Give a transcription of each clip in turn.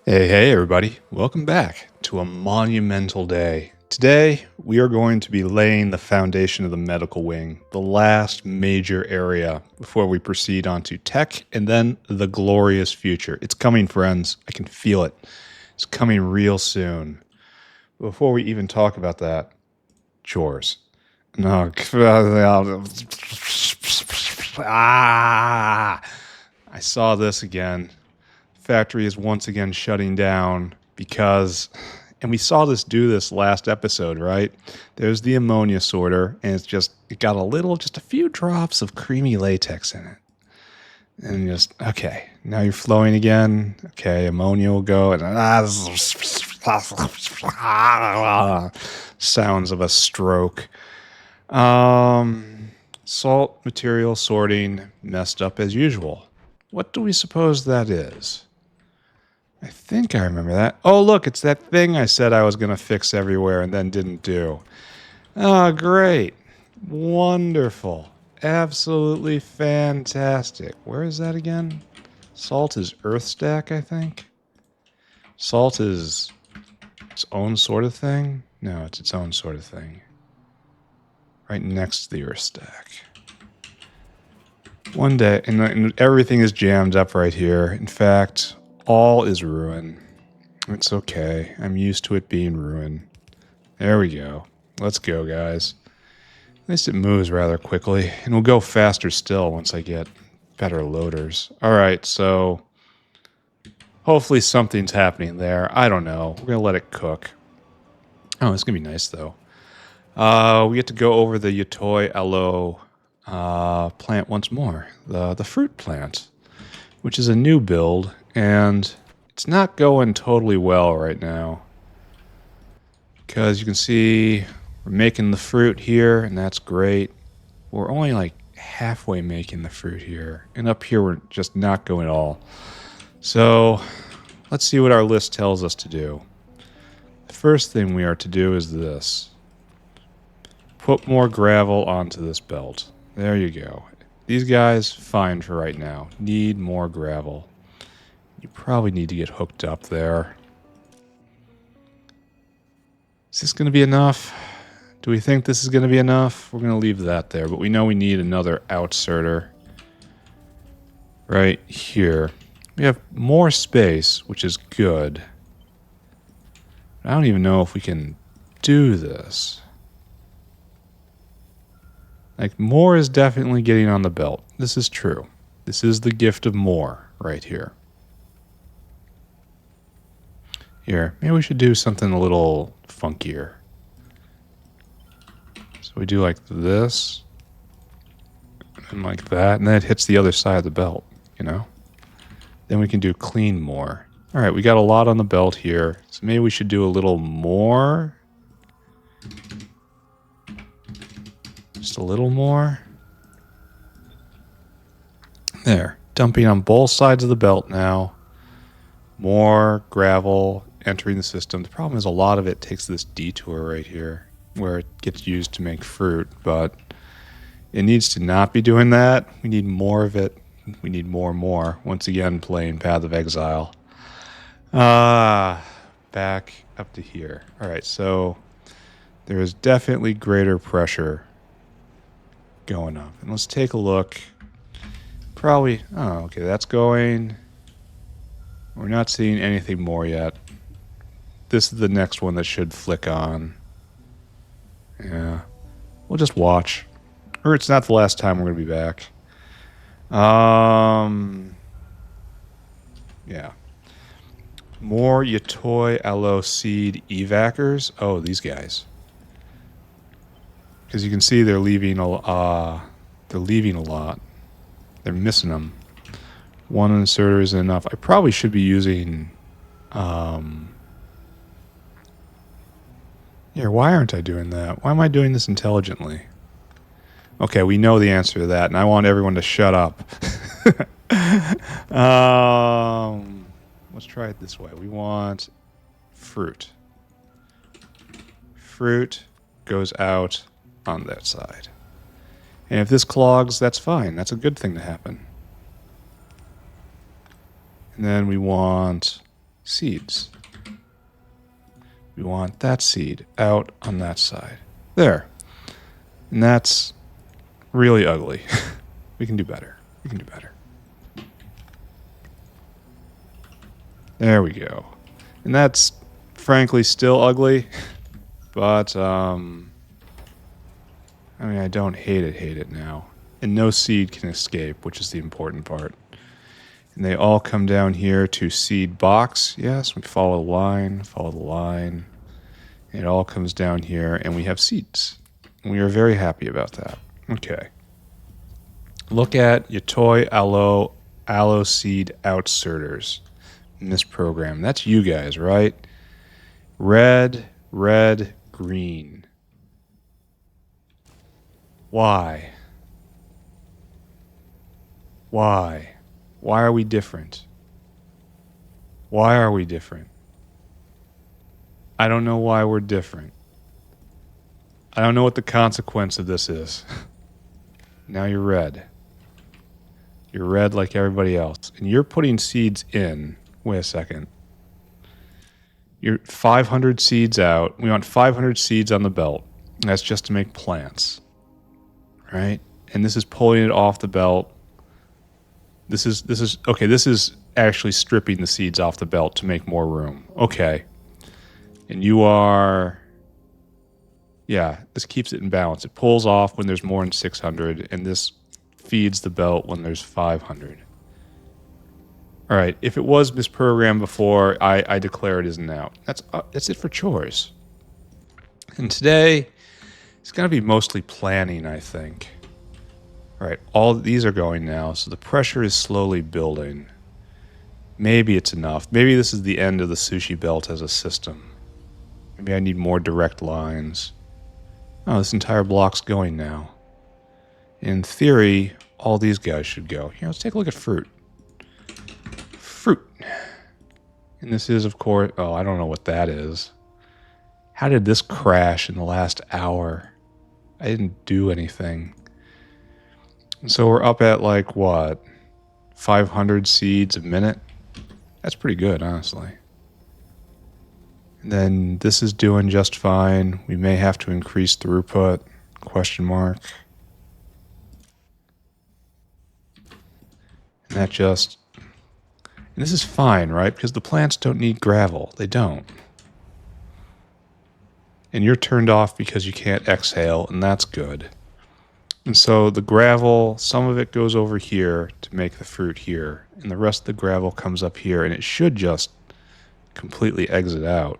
Hey, everybody. Welcome back to a monumental day. Today, we are going to be laying the foundation of the medical wing, the last major area before we proceed on to tech and then the glorious future. It's coming, friends. I can feel it. It's coming real soon. Before we even talk about that, chores. No. I saw this again. Factory is once again shutting down because, and we saw this do this last episode, right? There's the ammonia sorter, and it got just a few drops of creamy latex in it. And okay, now you're flowing again. Okay, ammonia will go, and sounds of a stroke. Salt material sorting messed up as usual. What do we suppose that is? I think I remember that. Oh, look, it's that thing I said I was going to fix everywhere and then didn't do. Oh, great. Wonderful. Absolutely fantastic. Where is that again? Salt is earth stack, I think. Salt is its own sort of thing? No, it's its own sort of thing. Right next to the earth stack. One day, and everything is jammed up right here. In fact, all is ruin. It's okay. I'm used to it being ruin. There we go. Let's go, guys. At least it moves rather quickly, and will go faster still once I get better loaders. All right, so hopefully something's happening there. I don't know. We're going to let it cook. Oh, it's going to be nice, though. We get to go over the Yatoi aloe plant once more. The fruit plant, which is a new build. And it's not going totally well right now. Because you can see we're making the fruit here, and that's great. We're only like halfway making the fruit here. And up here, we're just not going at all. So let's see what our list tells us to do. The first thing we are to do is this. Put more gravel onto this belt. There you go. These guys, fine for right now. Need more gravel. You probably need to get hooked up there. Is this going to be enough? Do we think this is going to be enough? We're going to leave that there, but we know we need another outserter right here. We have more space, which is good. I don't even know if we can do this. Like, more is definitely getting on the belt. This is true. This is the gift of more right here. Here, maybe we should do something a little funkier. So we do like this, and like that, and then it hits the other side of the belt, you know? Then we can do clean more. All right, we got a lot on the belt here, so maybe we should do a little more. Just a little more. There, dumping on both sides of the belt now. More gravel entering the system. The problem is a lot of it takes this detour right here where it gets used to make fruit, but it needs to not be doing that. We need more of it. We need more and more. Once again, playing Path of Exile. Back up to here. All right, so there is definitely greater pressure going up. And let's take a look. Probably, oh, okay, that's going. We're not seeing anything more yet. This is the next one that should flick on. Yeah. We'll just watch. Or it's not the last time we're going to be back. Yeah. More Yatoi aloe seed evackers. Oh, these guys. Because you can see they're leaving a lot. They're missing them. One inserter isn't enough. I probably should be using... Here, why aren't I doing that? Why am I doing this intelligently? Okay, we know the answer to that, and I want everyone to shut up. Let's try it this way. We want fruit. Fruit goes out on that side. And if this clogs, that's fine. That's a good thing to happen. And then we want seeds. We want that seed out on that side. There. And that's really ugly. We can do better. We can do better. There we go. And that's frankly still ugly, but I mean, I don't hate it now. And no seed can escape, which is the important part. And they all come down here to seed box. Yes, we follow the line, follow the line. It all comes down here, and we have seeds. We are very happy about that. Okay. Look at your toy aloe seed outserters in this program. That's you guys, right? Red, red, green. Why? Why? Why are we different? Why are we different? I don't know why we're different. I don't know what the consequence of this is. Now you're red. You're red like everybody else. And you're putting seeds in. Wait a second. You're 500 seeds out. We want 500 seeds on the belt. That's just to make plants. Right? And this is pulling it off the belt. This is actually stripping the seeds off the belt to make more room. Okay. And you are... Yeah, this keeps it in balance. It pulls off when there's more than 600, and this feeds the belt when there's 500. All right, if it was misprogrammed before, I declare it as an out. That's it for chores. And today, it's going to be mostly planning, I think. All right, all these are going now, so the pressure is slowly building. Maybe it's enough. Maybe this is the end of the sushi belt as a system. Maybe I need more direct lines. Oh, this entire block's going now. In theory, all these guys should go. Here, let's take a look at fruit. Fruit. And this is, of course... Oh, I don't know what that is. How did this crash in the last hour? I didn't do anything. And so we're up at, like, what? 500 seeds a minute? That's pretty good, honestly. And then this is doing just fine. We may have to increase throughput, question mark. And that just... And this is fine, right? Because the plants don't need gravel. They don't. And you're turned off because you can't exhale, and that's good. And so the gravel, some of it goes over here to make the fruit here, and the rest of the gravel comes up here, and it should just completely exit out.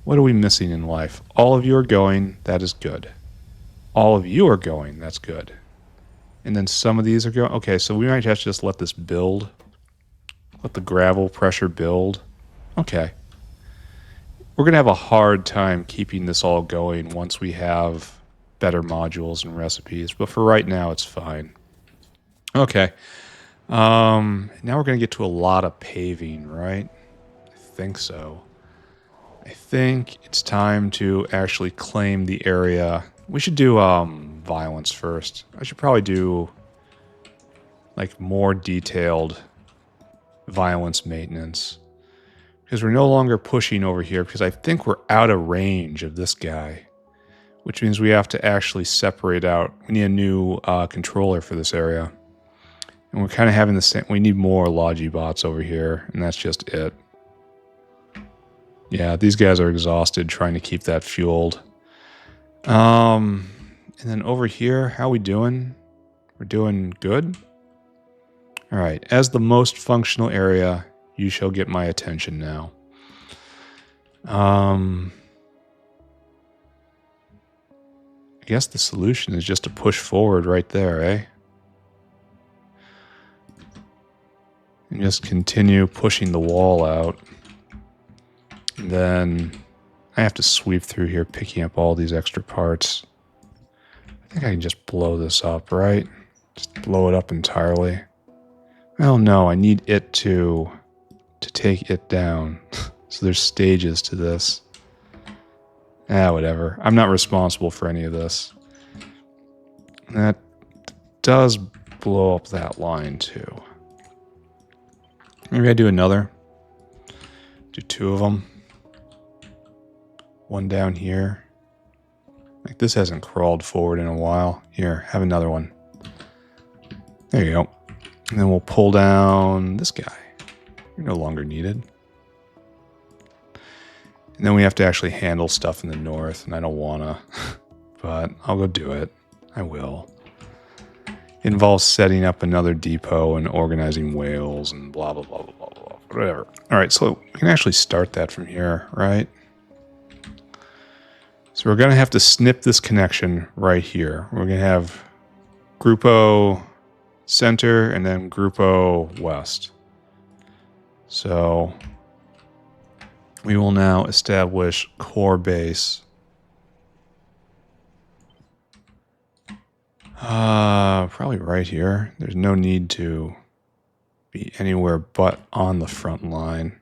What are we missing in life? All of you are going, that is good. All of you are going, that's good. And then some of these are going, okay, so we might have to just let this build. Let the gravel pressure build. Okay. We're going to have a hard time keeping this all going once we have better modules and recipes, but for right now, it's fine. Okay. Now we're going to get to a lot of paving, right? I think so. I think it's time to actually claim the area. We should do violence first. I should probably do like more detailed violence maintenance. Because we're no longer pushing over here because I think we're out of range of this guy. Which means we have to actually separate out. We need a new controller for this area. And we're kind of having the same... We need more Logibots over here. And that's just it. Yeah, these guys are exhausted trying to keep that fueled. And then over here, how are we doing? We're doing good? Alright, as the most functional area, you shall get my attention now. I guess the solution is just to push forward right there, eh? And just continue pushing the wall out. And then I have to sweep through here, picking up all these extra parts. I think I can just blow this up, right? Just blow it up entirely. Well, no, I need it to take it down. So there's stages to this. Whatever. I'm not responsible for any of this. That does blow up that line, too. Maybe I do another. Do 2 of them. One down here. Like this hasn't crawled forward in a while. Here, have another one. There you go. And then we'll pull down this guy. You're no longer needed. And then we have to actually handle stuff in the north, and I don't wanna. But I'll go do it. I will. It involves setting up another depot and organizing whales and blah, blah, blah, blah, blah, blah, whatever. All right, so we can actually start that from here, right? So we're going to have to snip this connection right here. We're going to have Grupo Center and then Grupo West. So we will now establish core base. Probably right here. There's no need to be anywhere but on the front line.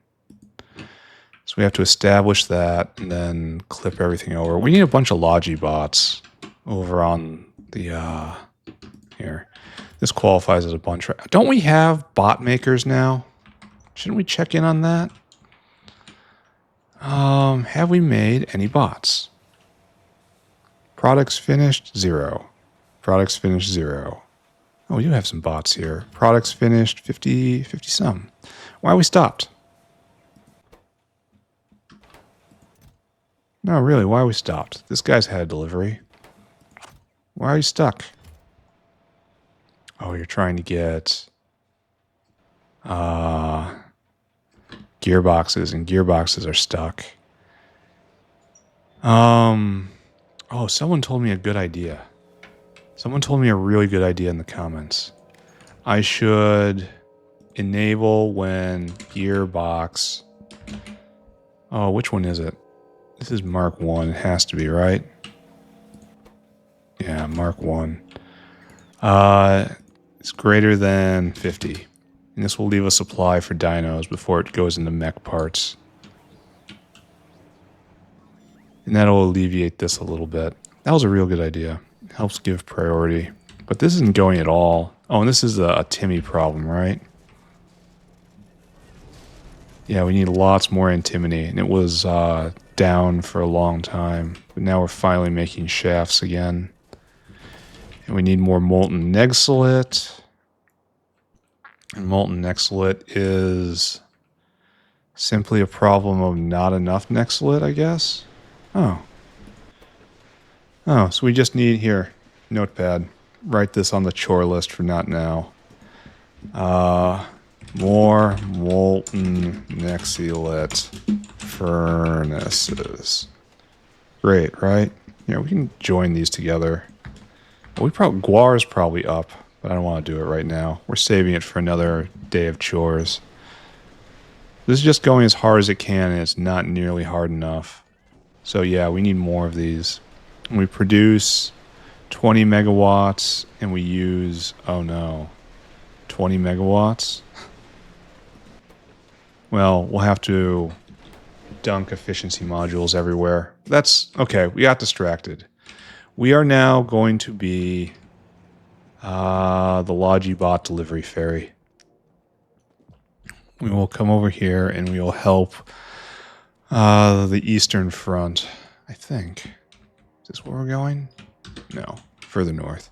So we have to establish that and then clip everything over. We need a bunch of Logi bots over on the, here. This qualifies as a bunch. Don't we have bot makers now? Shouldn't we check in on that? Have we made any bots? Products finished, 0. Products finished, 0. Oh, we do have some bots here. Products finished, 50 some. Why are we stopped? No, really, why are we stopped? This guy's had a delivery. Why are you stuck? Oh, you're trying to get gearboxes, and gearboxes are stuck. Oh, someone told me a good idea. Someone told me a really good idea in the comments. I should enable when gearbox... Oh, which one is it? This is Mark 1. It has to be, right? Yeah, Mark 1. It's greater than 50. And this will leave a supply for dinos before it goes into mech parts. And that'll alleviate this a little bit. That was a real good idea. It helps give priority. But this isn't going at all. Oh, and this is a Timmy problem, right? Yeah, we need lots more antimony. And it was down for a long time. But now we're finally making shafts again. And we need more molten nexolite. And molten nexolite is simply a problem of not enough nexolite, I guess. Oh. Oh, so we just need, here, notepad. Write this on the chore list for not now. More molten nexolite furnaces. Great, right? Yeah, we can join these together. Guar's probably up, but I don't want to do it right now. We're saving it for another day of chores. This is just going as hard as it can, and it's not nearly hard enough. So yeah, we need more of these. We produce 20 megawatts, and we use, oh no, 20 megawatts? Well, we'll have to dunk efficiency modules everywhere. That's, okay, we got distracted. We are now going to be the Logibot delivery ferry. We will come over here and we will help the Eastern Front, I think. Is this where we're going? No, further north.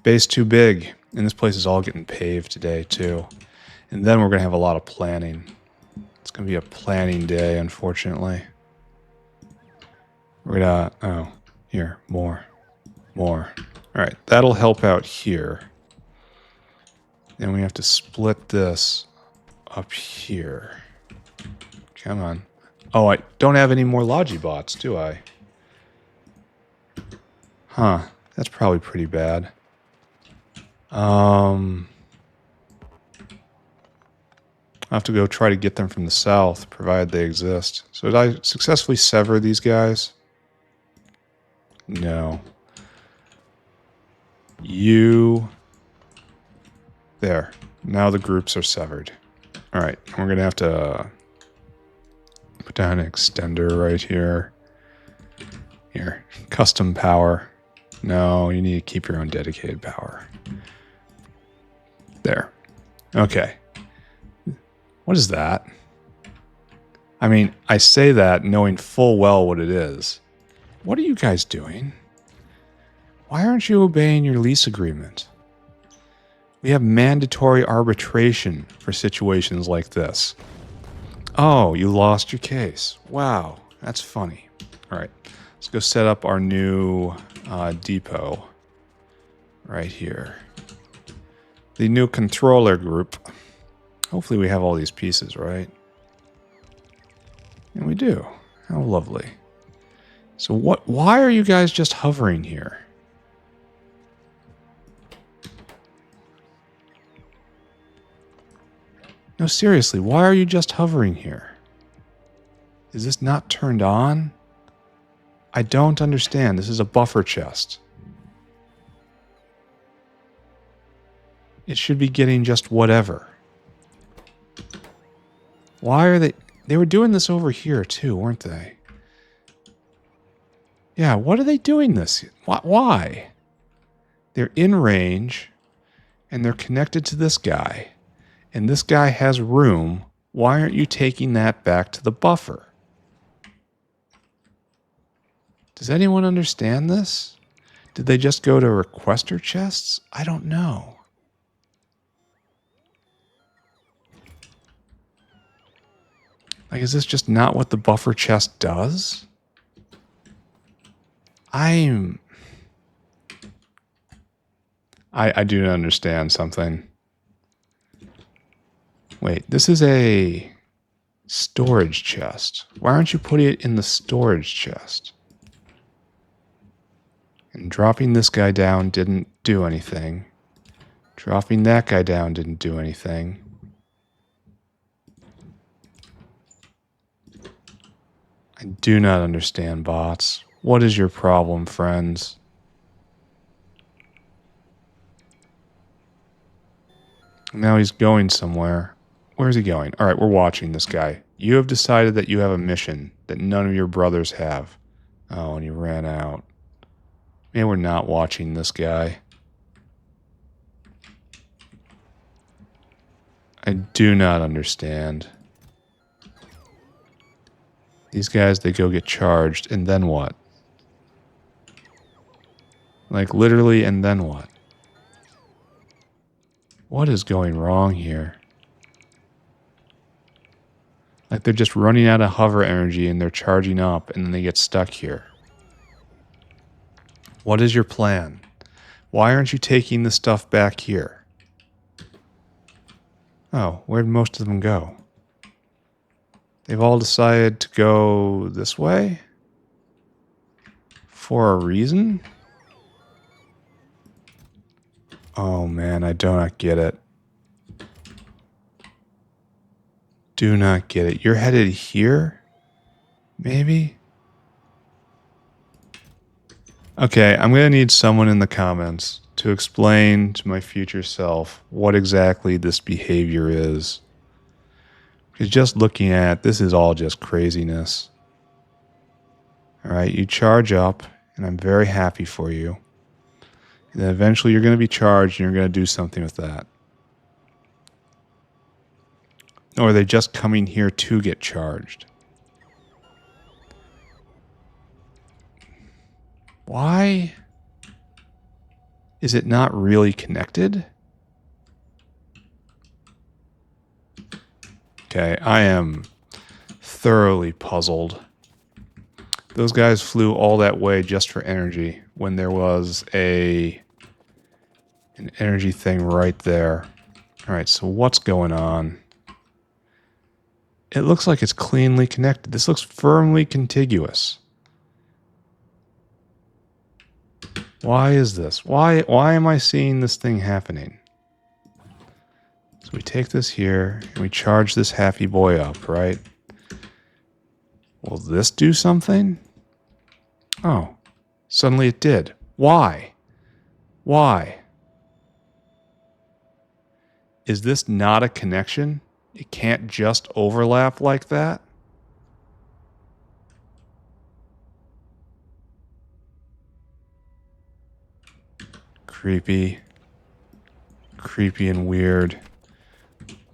Base too big. And this place is all getting paved today, too. And then we're going to have a lot of planning. It's going to be a planning day, unfortunately. We're going to... Oh, here, more. More. All right, that'll help out here. Then we have to split this up here. Come on. Oh, I don't have any more Logibots, do I? Huh. That's probably pretty bad. I'll have to go try to get them from the south, provided they exist. So did I successfully sever these guys? No. You... There. Now the groups are severed. Alright, we're going to have to put down an extender right here. Here. Custom power. No, you need to keep your own dedicated power. There. Okay. What is that? I mean, I say that knowing full well what it is. What are you guys doing? Why aren't you obeying your lease agreement? We have mandatory arbitration for situations like this. Oh, you lost your case. Wow, that's funny. All right, let's go set up our new depot right here. The new controller group. Hopefully we have all these pieces, right? And we do. How lovely. So why are you guys just hovering here? No, seriously, why are you just hovering here? Is this not turned on? I don't understand. This is a buffer chest. It should be getting just whatever. Why are they... They were doing this over here too, weren't they? Yeah, what are they doing this? Why? They're in range, and they're connected to this guy. And this guy has room. Why aren't you taking that back to the buffer? Does anyone understand this? Did they just go to requester chests? I don't know. Like, is this just not what the buffer chest does? I do not understand something. Wait, this is a storage chest. Why aren't you putting it in the storage chest? And dropping this guy down didn't do anything. Dropping that guy down didn't do anything. I do not understand, bots. What is your problem, friends? Now he's going somewhere. Where is he going? All right, we're watching this guy. You have decided that you have a mission that none of your brothers have. Oh, and he ran out. Maybe we're not watching this guy. I do not understand. These guys, they go get charged, and then what? Like, literally, and then what? What is going wrong here? Like, they're just running out of hover energy, and they're charging up, and then they get stuck here. What is your plan? Why aren't you taking the stuff back here? Oh, where'd most of them go? They've all decided to go this way? For a reason? Oh man, I do not get it. Do not get it. You're headed here? Maybe? Okay, I'm going to need someone in the comments to explain to my future self what exactly this behavior is. Because just looking at it, this is all just craziness. Alright, you charge up, and I'm very happy for you. And then eventually you're going to be charged, and you're going to do something with that. Or are they just coming here to get charged? Why is it not really connected? Okay, I am thoroughly puzzled. Those guys flew all that way just for energy when there was an energy thing right there. All right, so what's going on? It looks like it's cleanly connected. This looks firmly contiguous. Why is this? Why am I seeing this thing happening? So we take this here and we charge this happy boy up, right? Will this do something? Oh, suddenly it did. Why? Why? Is this not a connection? It can't just overlap like that? Creepy. Creepy and weird.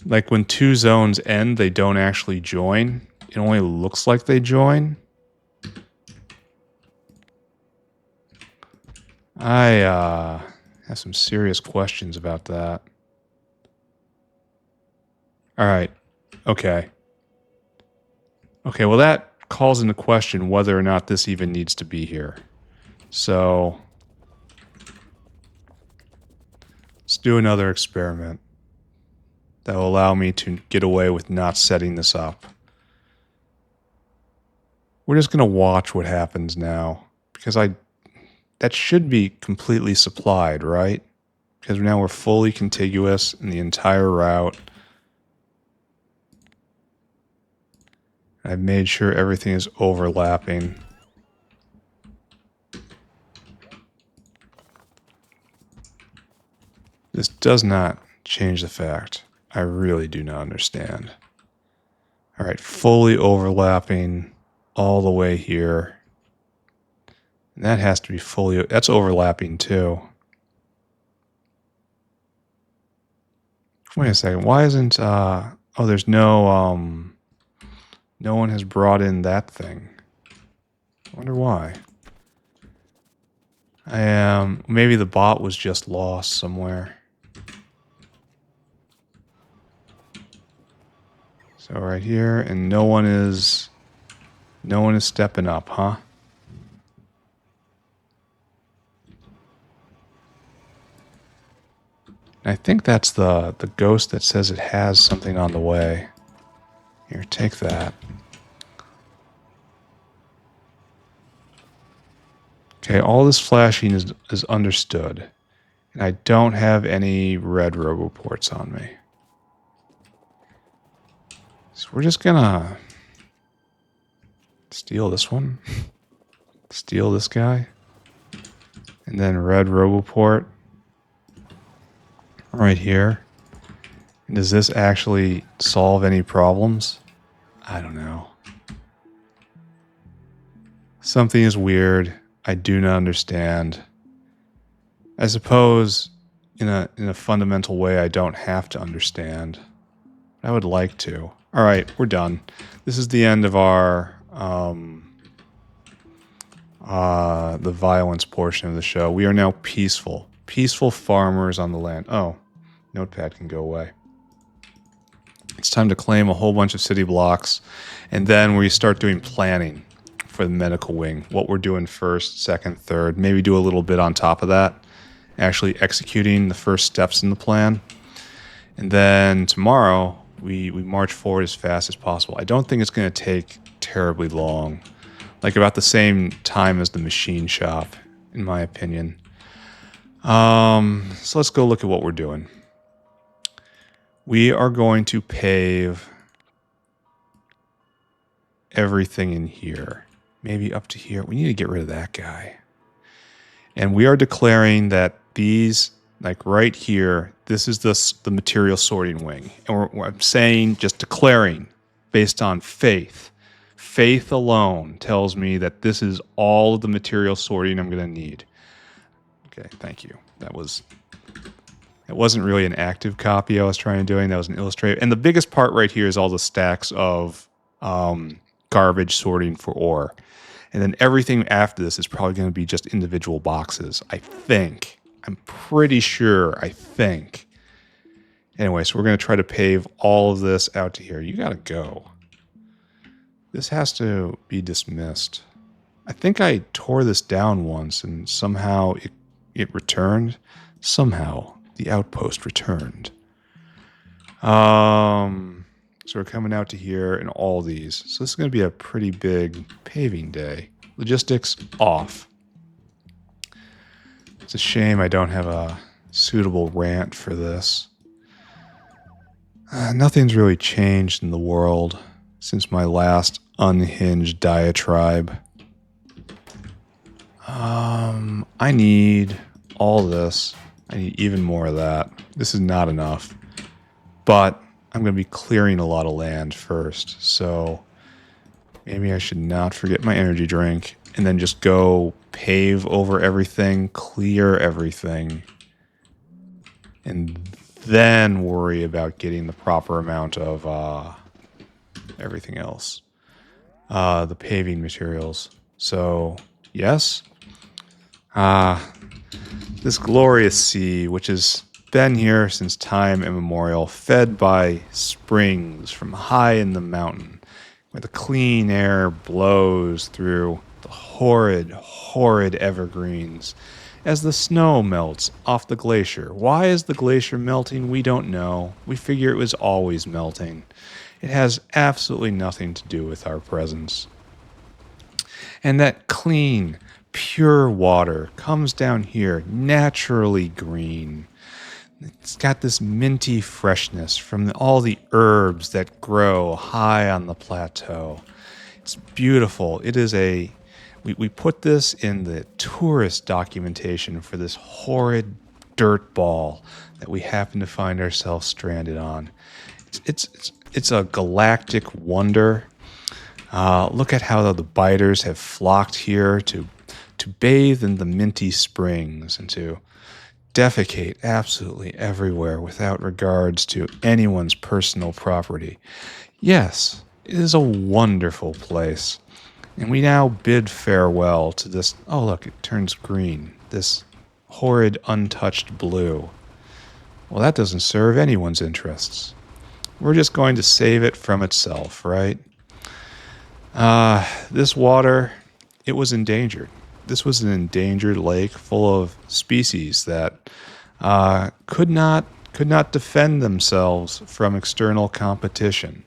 Like when two zones end, they don't actually join. It only looks like they join. I have some serious questions about that. All right. Okay. Okay, well that calls into question whether or not this even needs to be here. So let's do another experiment that will allow me to get away with not setting this up. We're just going to watch what happens now because that should be completely supplied, right? Because now we're fully contiguous in the entire route. I've made sure everything is overlapping. This does not change the fact I really do not understand. All right, fully overlapping all the way here. And that has to be fully, that's overlapping too. Wait a second, why isn't, oh, there's no one has brought in that thing. I wonder why. Maybe the bot was just lost somewhere. So right here, and no one is stepping up, huh? And I think that's the ghost that says it has something on the way. Here, take that. Okay, all this flashing is understood. And I don't have any red roboports on me. So we're just gonna steal this one. Steal this guy. And then red roboport. Right here. And does this actually solve any problems? I don't know. Something is weird. I do not understand. I suppose in a fundamental way I don't have to understand. I would like to. All right, we're done. This is the end of our the violence portion of the show. We are now peaceful. Peaceful farmers on the land. Oh, notepad can go away. It's time to claim a whole bunch of city blocks, and then we start doing planning for the medical wing. What we're doing first, second, third. Maybe do a little bit on top of that. Actually executing the first steps in the plan. And then tomorrow, we march forward as fast as possible. I don't think it's going to take terribly long. Like about the same time as the machine shop, in my opinion. So let's go look at what we're doing. We are going to pave everything in here. Maybe up to here. We need to get rid of that guy. And we are declaring that these, like right here, this is the material sorting wing. And I'm saying, just declaring, based on faith. Faith alone tells me that this is all of the material sorting I'm going to need. Okay, thank you. That wasn't really an active copy I was trying to do. That was an illustrative. And the biggest part right here is all the stacks of garbage sorting for ore. And then everything after this is probably going to be just individual boxes, I think. I'm pretty sure, I think. Anyway, so we're going to try to pave all of this out to here. You got to go. This has to be dismissed. I think I tore this down once and somehow it returned. Somehow the outpost returned. So we're coming out to here and all these. So this is going to be a pretty big paving day. Logistics off. It's a shame I don't have a suitable rant for this. Nothing's really changed in the world since my last unhinged diatribe. I need all this. I need even more of that. This is not enough. But I'm going to be clearing a lot of land first. So maybe I should not forget my energy drink and then just go pave over everything, clear everything. And then worry about getting the proper amount of everything else. The paving materials. So, yes. This glorious sea, which has been here since time immemorial, fed by springs from high in the mountain, where the clean air blows through the horrid, horrid evergreens as the snow melts off the glacier. Why is the glacier melting? We don't know. We figure it was always melting. It has absolutely nothing to do with our presence. And that clean, pure water comes down here, naturally green. It's got this minty freshness from all the herbs that grow high on the plateau. It's beautiful. It is we put this in the tourist documentation for this horrid dirt ball that we happen to find ourselves stranded on. It's a galactic wonder. Look at how the biters have flocked here to bathe in the minty springs and to defecate absolutely everywhere without regards to anyone's personal property. Yes, it is a wonderful place. And we now bid farewell to this. Oh, look, it turns green. This horrid, untouched blue. Well, that doesn't serve anyone's interests. We're just going to save it from itself, right? This water, it was endangered. This was an endangered lake full of species that could not defend themselves from external competition.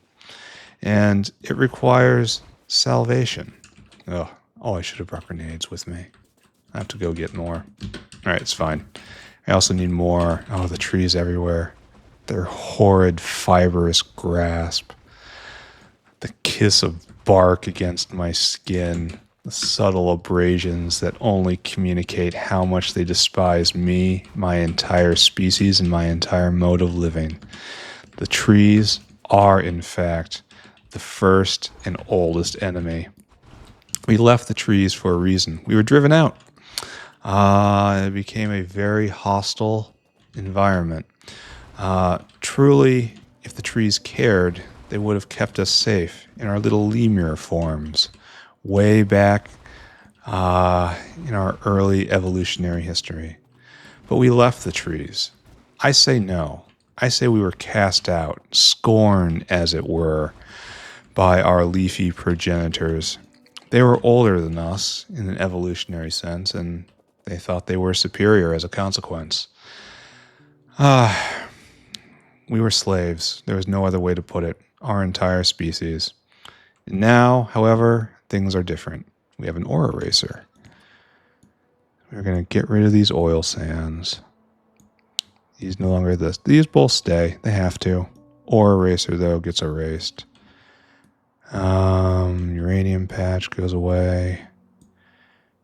And it requires salvation. Oh, I should have brought grenades with me. I have to go get more. All right, it's fine. I also need more. Oh, the trees everywhere. Their horrid, fibrous grasp. The kiss of bark against my skin. The subtle abrasions that only communicate how much they despise me, my entire species, and my entire mode of living. The trees are, in fact, the first and oldest enemy. We left the trees for a reason. We were driven out. It became a very hostile environment. Truly, if the trees cared, they would have kept us safe in our little lemur forms way back in our early evolutionary history. But we left the trees. I say no. I say we were cast out, scorned, as it were, by our leafy progenitors. They were older than us in an evolutionary sense, and they thought they were superior as a consequence. We were slaves. There was no other way to put it. Our entire species. And now, however, things are different. We have an ore eraser. We're going to get rid of these oil sands. These no longer exist. These both stay. They have to. Ore eraser, though, gets erased. Uranium patch goes away.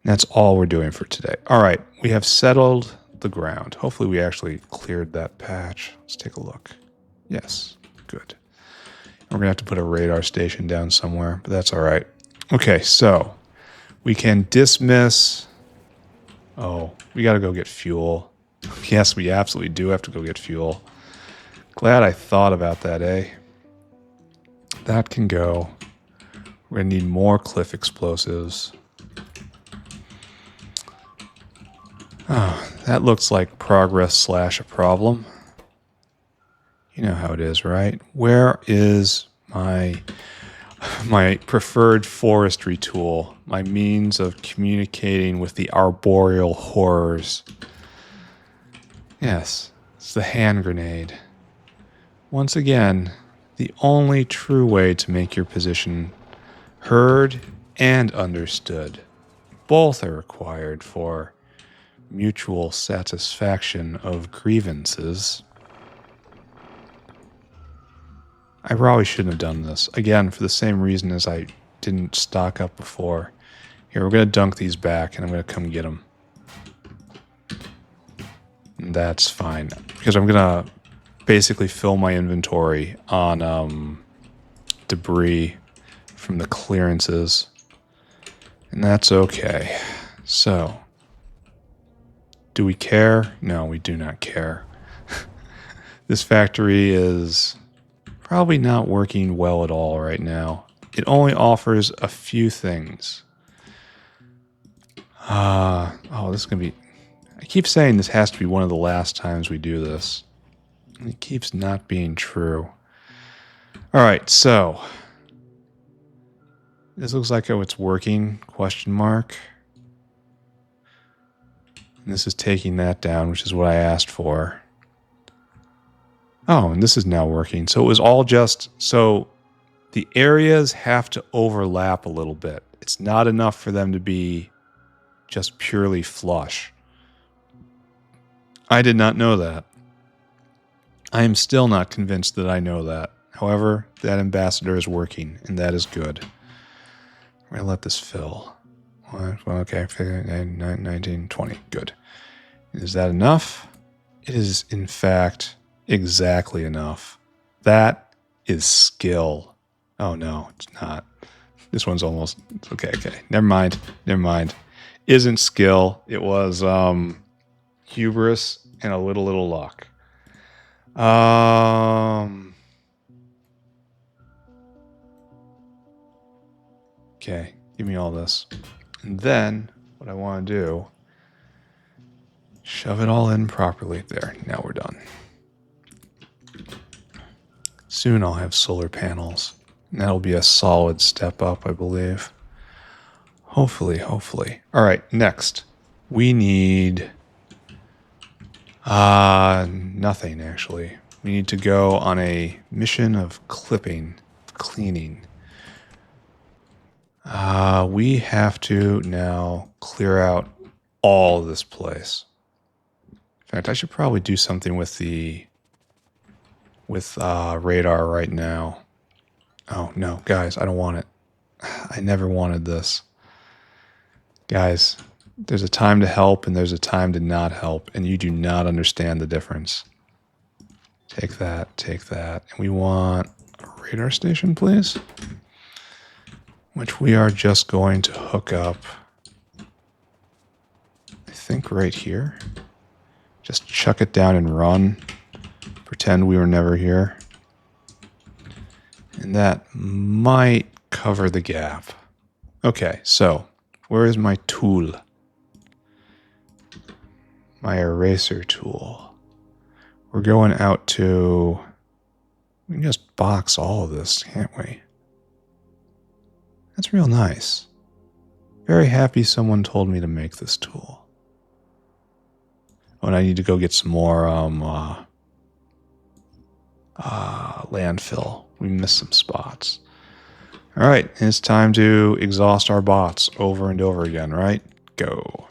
And that's all we're doing for today. All right, we have settled the ground. Hopefully we actually cleared that patch. Let's take a look. Yes, good. We're going to have to put a radar station down somewhere, but that's all right. Okay, so we can dismiss... Oh, we got to go get fuel. Yes, we absolutely do have to go get fuel. Glad I thought about that, eh? That can go. We're going to need more cliff explosives. Oh, that looks like progress / a problem. You know how it is, right? Where is my preferred forestry tool, my means of communicating with the arboreal horrors? Yes, it's the hand grenade. Once again, the only true way to make your position heard and understood. Both are required for mutual satisfaction of grievances. I probably shouldn't have done this. Again, for the same reason as I didn't stock up before. Here, we're going to dunk these back, and I'm going to come get them. And that's fine. Because I'm going to basically fill my inventory on debris from the clearances. And that's okay. So, do we care? No, we do not care. This factory is probably not working well at all right now. It only offers a few things. Oh, this is going to be... I keep saying this has to be one of the last times we do this. It keeps not being true. All right, so... This looks like how it's working, question mark. And this is taking that down, which is what I asked for. Oh, and this is now working. So it was all just... So the areas have to overlap a little bit. It's not enough for them to be just purely flush. I did not know that. I am still not convinced that I know that. However, that ambassador is working, and that is good. We're going to let this fill. Okay, 19, 20. Good. Is that enough? It is, in fact, exactly enough. That is skill. Oh, no, it's not. This one's almost... Okay. Never mind. Isn't skill. It was hubris and a little luck. Okay, give me all this. And then, what I want to do, shove it all in properly. There, now we're done. Soon I'll have solar panels. And that'll be a solid step up, I believe. Hopefully. All right, next. We need... nothing, actually. We need to go on a mission of cleaning. We have to now clear out all this place. In fact, I should probably do something with radar right now. Oh, no, guys, I don't want it. I never wanted this. Guys, there's a time to help and there's a time to not help, and you do not understand the difference. Take that. And we want a radar station, please. Which we are just going to hook up, I think right here. Just chuck it down and run. Pretend we were never here. And that might cover the gap. Okay, so where is my tool? My eraser tool. We're going out to... We can just box all of this, can't we? That's real nice. Very happy someone told me to make this tool. Oh, and I need to go get some more landfill. We missed some spots. All right, it's time to exhaust our bots over and over again, right? Go.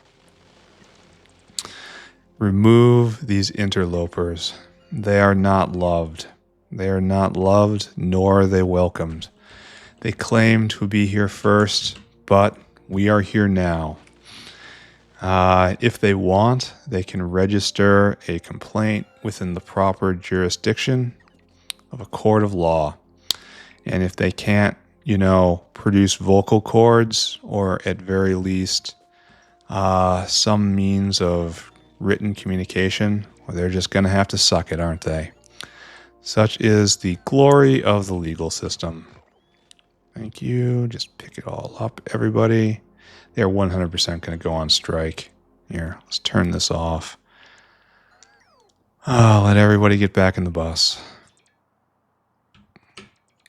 Remove these interlopers. They are not loved. They are not loved, nor are they welcomed. They claim to be here first, but we are here now. If they want, they can register a complaint within the proper jurisdiction of a court of law. And if they can't, produce vocal cords or at very least some means of written communication, well, they're just going to have to suck it, aren't they? Such is the glory of the legal system. Thank you. Just pick it all up, everybody. They're 100% going to go on strike. Here, let's turn this off. Let everybody get back in the bus.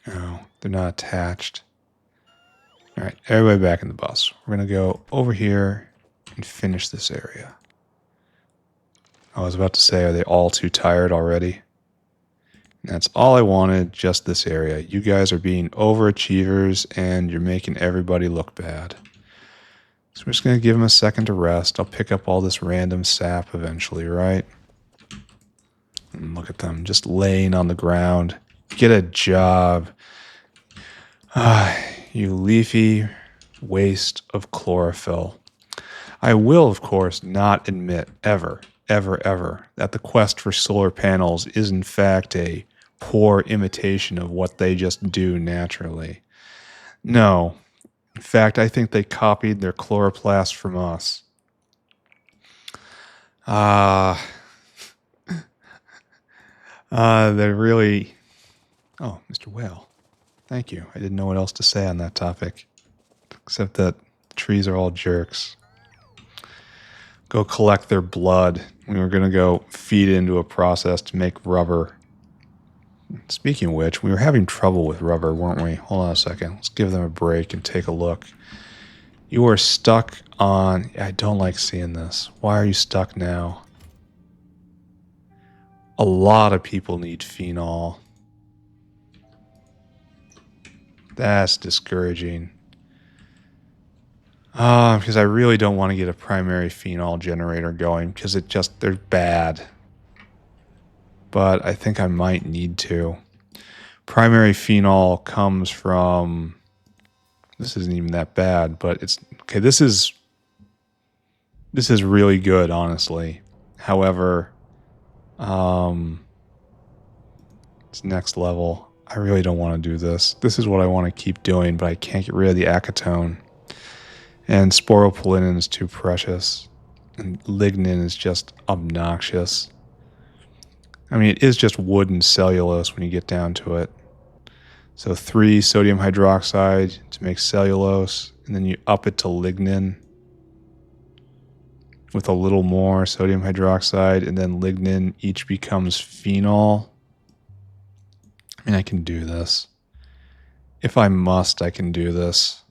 Oh, they're not attached. All right, everybody back in the bus. We're going to go over here and finish this area. I was about to say, are they all too tired already? That's all I wanted, just this area. You guys are being overachievers, and you're making everybody look bad. So we're just going to give them a second to rest. I'll pick up all this random sap eventually, right? And look at them, just laying on the ground. Get a job. You leafy waste of chlorophyll. I will, of course, not admit ever that the quest for solar panels is in fact a poor imitation of what they just do naturally. No. In fact, I think they copied their chloroplast from us. They're really... Oh, Mr. Whale. Thank you. I didn't know what else to say on that topic. Except that trees are all jerks. Go collect their blood. We were going to go feed it into a process to make rubber. Speaking of which, we were having trouble with rubber, weren't we? Hold on a second. Let's give them a break and take a look. You are stuck on... I don't like seeing this. Why are you stuck now? A lot of people need phenol. That's discouraging. Because I really don't want to get a primary phenol generator going because they're bad. But I think I might need to. Primary phenol comes from... This isn't even that bad, but it's... Okay, this is really good, honestly. However, it's next level. I really don't want to do this. This is what I want to keep doing, but I can't get rid of the acetone. And sporopollenin is too precious. And lignin is just obnoxious. I mean, it is just wood and cellulose when you get down to it. So 3 sodium hydroxide to make cellulose, and then you up it to lignin with a little more sodium hydroxide, and then lignin each becomes phenol. I mean, I can do this. If I must, I can do this.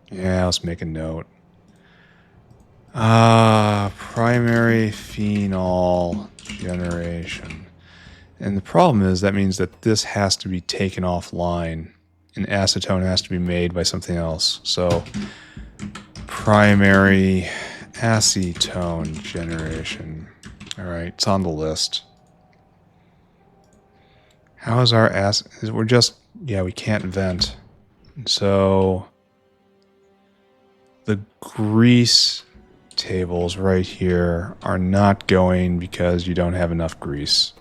Yeah, let's make a note. Primary phenol generation. And the problem is that means that this has to be taken offline and acetone has to be made by something else. So primary acetone generation. All right, it's on the list. How is our we're just, yeah, we can't vent. So the grease tables right here are not going because you don't have enough grease.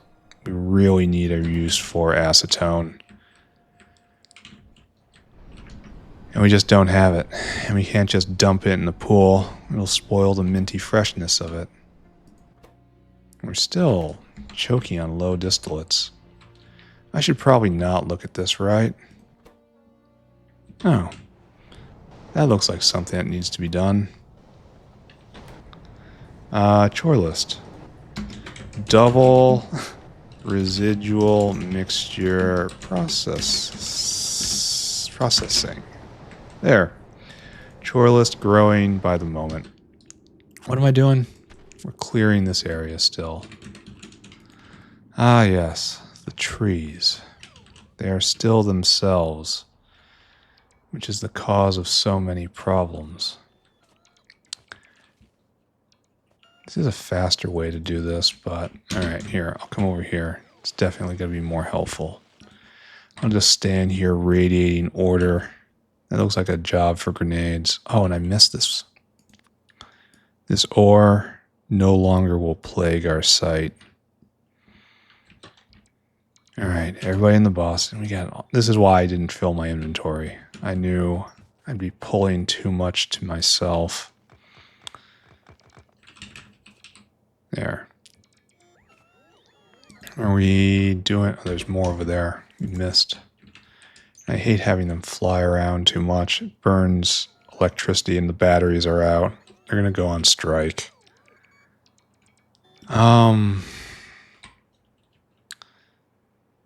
We really need a use for acetone. And we just don't have it. And we can't just dump it in the pool. It'll spoil the minty freshness of it. We're still choking on low distillates. I should probably not look at this, right? Oh. That looks like something that needs to be done. Chore list. Double residual mixture processing. There. Chore list growing by the moment. What am I doing? We're clearing this area still. Ah, yes. The trees. They are still themselves, which is the cause of so many problems. This is a faster way to do this, but alright, here, I'll come over here. It's definitely going to be more helpful. I'll just stand here radiating order. That looks like a job for grenades. Oh, and I missed this. This ore no longer will plague our site. Alright, everybody in the boss. And this is why I didn't fill my inventory. I knew I'd be pulling too much to myself. There. Are we doing... Oh, there's more over there. We missed. I hate having them fly around too much. It burns electricity and the batteries are out. They're going to go on strike.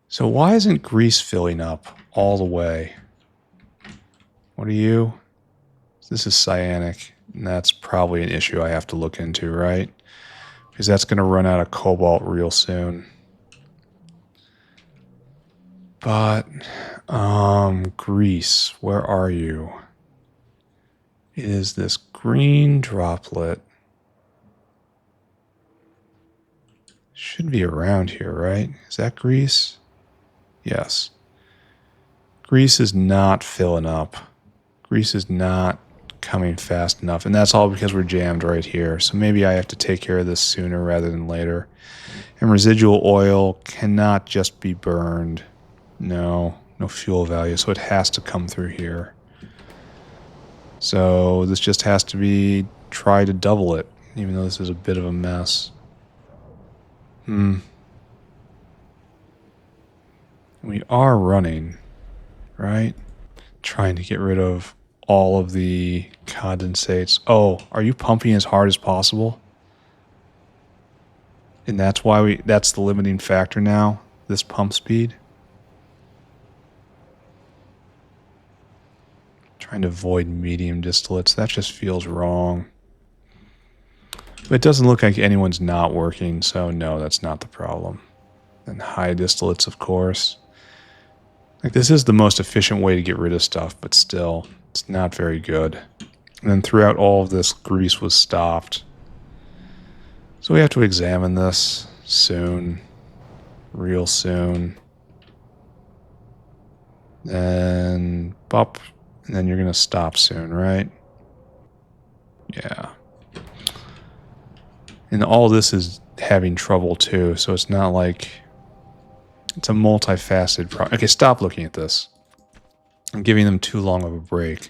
So why isn't grease filling up all the way? What are you? This is cyanic. And that's probably an issue I have to look into, right? Because that's going to run out of cobalt real soon. But, grease, where are you? It is this green droplet. Should be around here, right? Is that grease? Yes. Grease is not filling up. Grease is not coming fast enough. And that's all because we're jammed right here. So maybe I have to take care of this sooner rather than later. And residual oil cannot just be burned. No fuel value. So it has to come through here. So this just has to be, try to double it, even though this is a bit of a mess. We are running, right? Trying to get rid of all of the condensates. Oh, are you pumping as hard as possible? And that's the limiting factor now, this pump speed. Trying to avoid medium distillates. That just feels wrong. But it doesn't look like anyone's not working, so no, that's not the problem. And high distillates, of course. Like, this is the most efficient way to get rid of stuff, but still, it's not very good. And then throughout all of this, grease was stopped. So we have to examine this soon. Real soon. Then bop. And then you're going to stop soon, right? Yeah. And all this is having trouble too, so it's not like... It's a multifaceted problem. Okay, stop looking at this. I'm giving them too long of a break.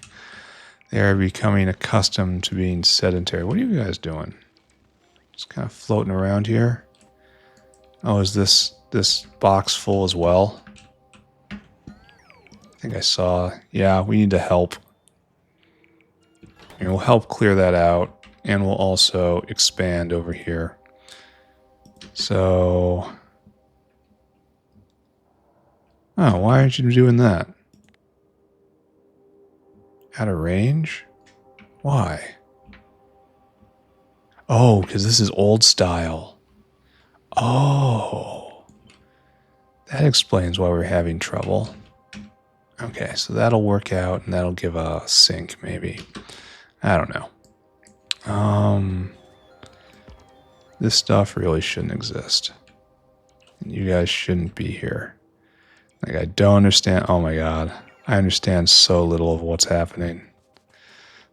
They are becoming accustomed to being sedentary. What are you guys doing? Just kind of floating around here. Oh, is this box full as well? I think I saw. Yeah, we need to help. And we'll help clear that out. And we'll also expand over here. So... Oh, why aren't you doing that? Out of range? Why? Oh, because this is old style. Oh. That explains why we're having trouble. Okay, so that'll work out, and that'll give a sync, maybe. I don't know. This stuff really shouldn't exist. And you guys shouldn't be here. Like, I don't understand. Oh my god. I understand so little of what's happening.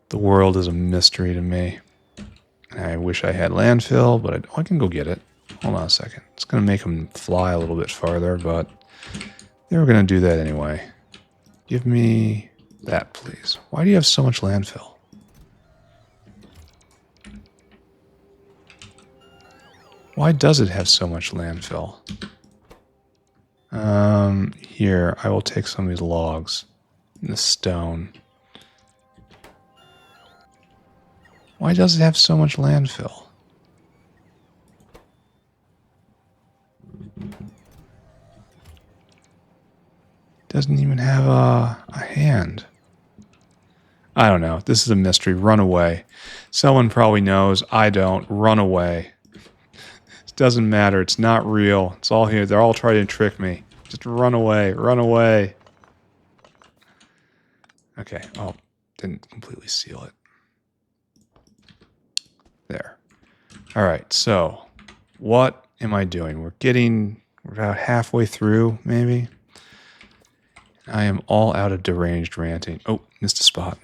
The world is a mystery to me. I wish I had landfill, but I can go get it. Hold on a second. It's going to make them fly a little bit farther, but they were going to do that anyway. Give me that, please. Why do you have so much landfill? Why does it have so much landfill? Here, I will take some of these logs and the stone. Why does it have so much landfill? Doesn't even have a hand. I don't know. This is a mystery. Run away. Someone probably knows. I don't. Run away. It doesn't matter. It's not real. It's all here. They're all trying to trick me. Just run away. Run away. Okay. Oh, didn't completely seal it. There. All right. So, what am I doing? We're about halfway through, maybe. I am all out of deranged ranting. Oh, missed a spot.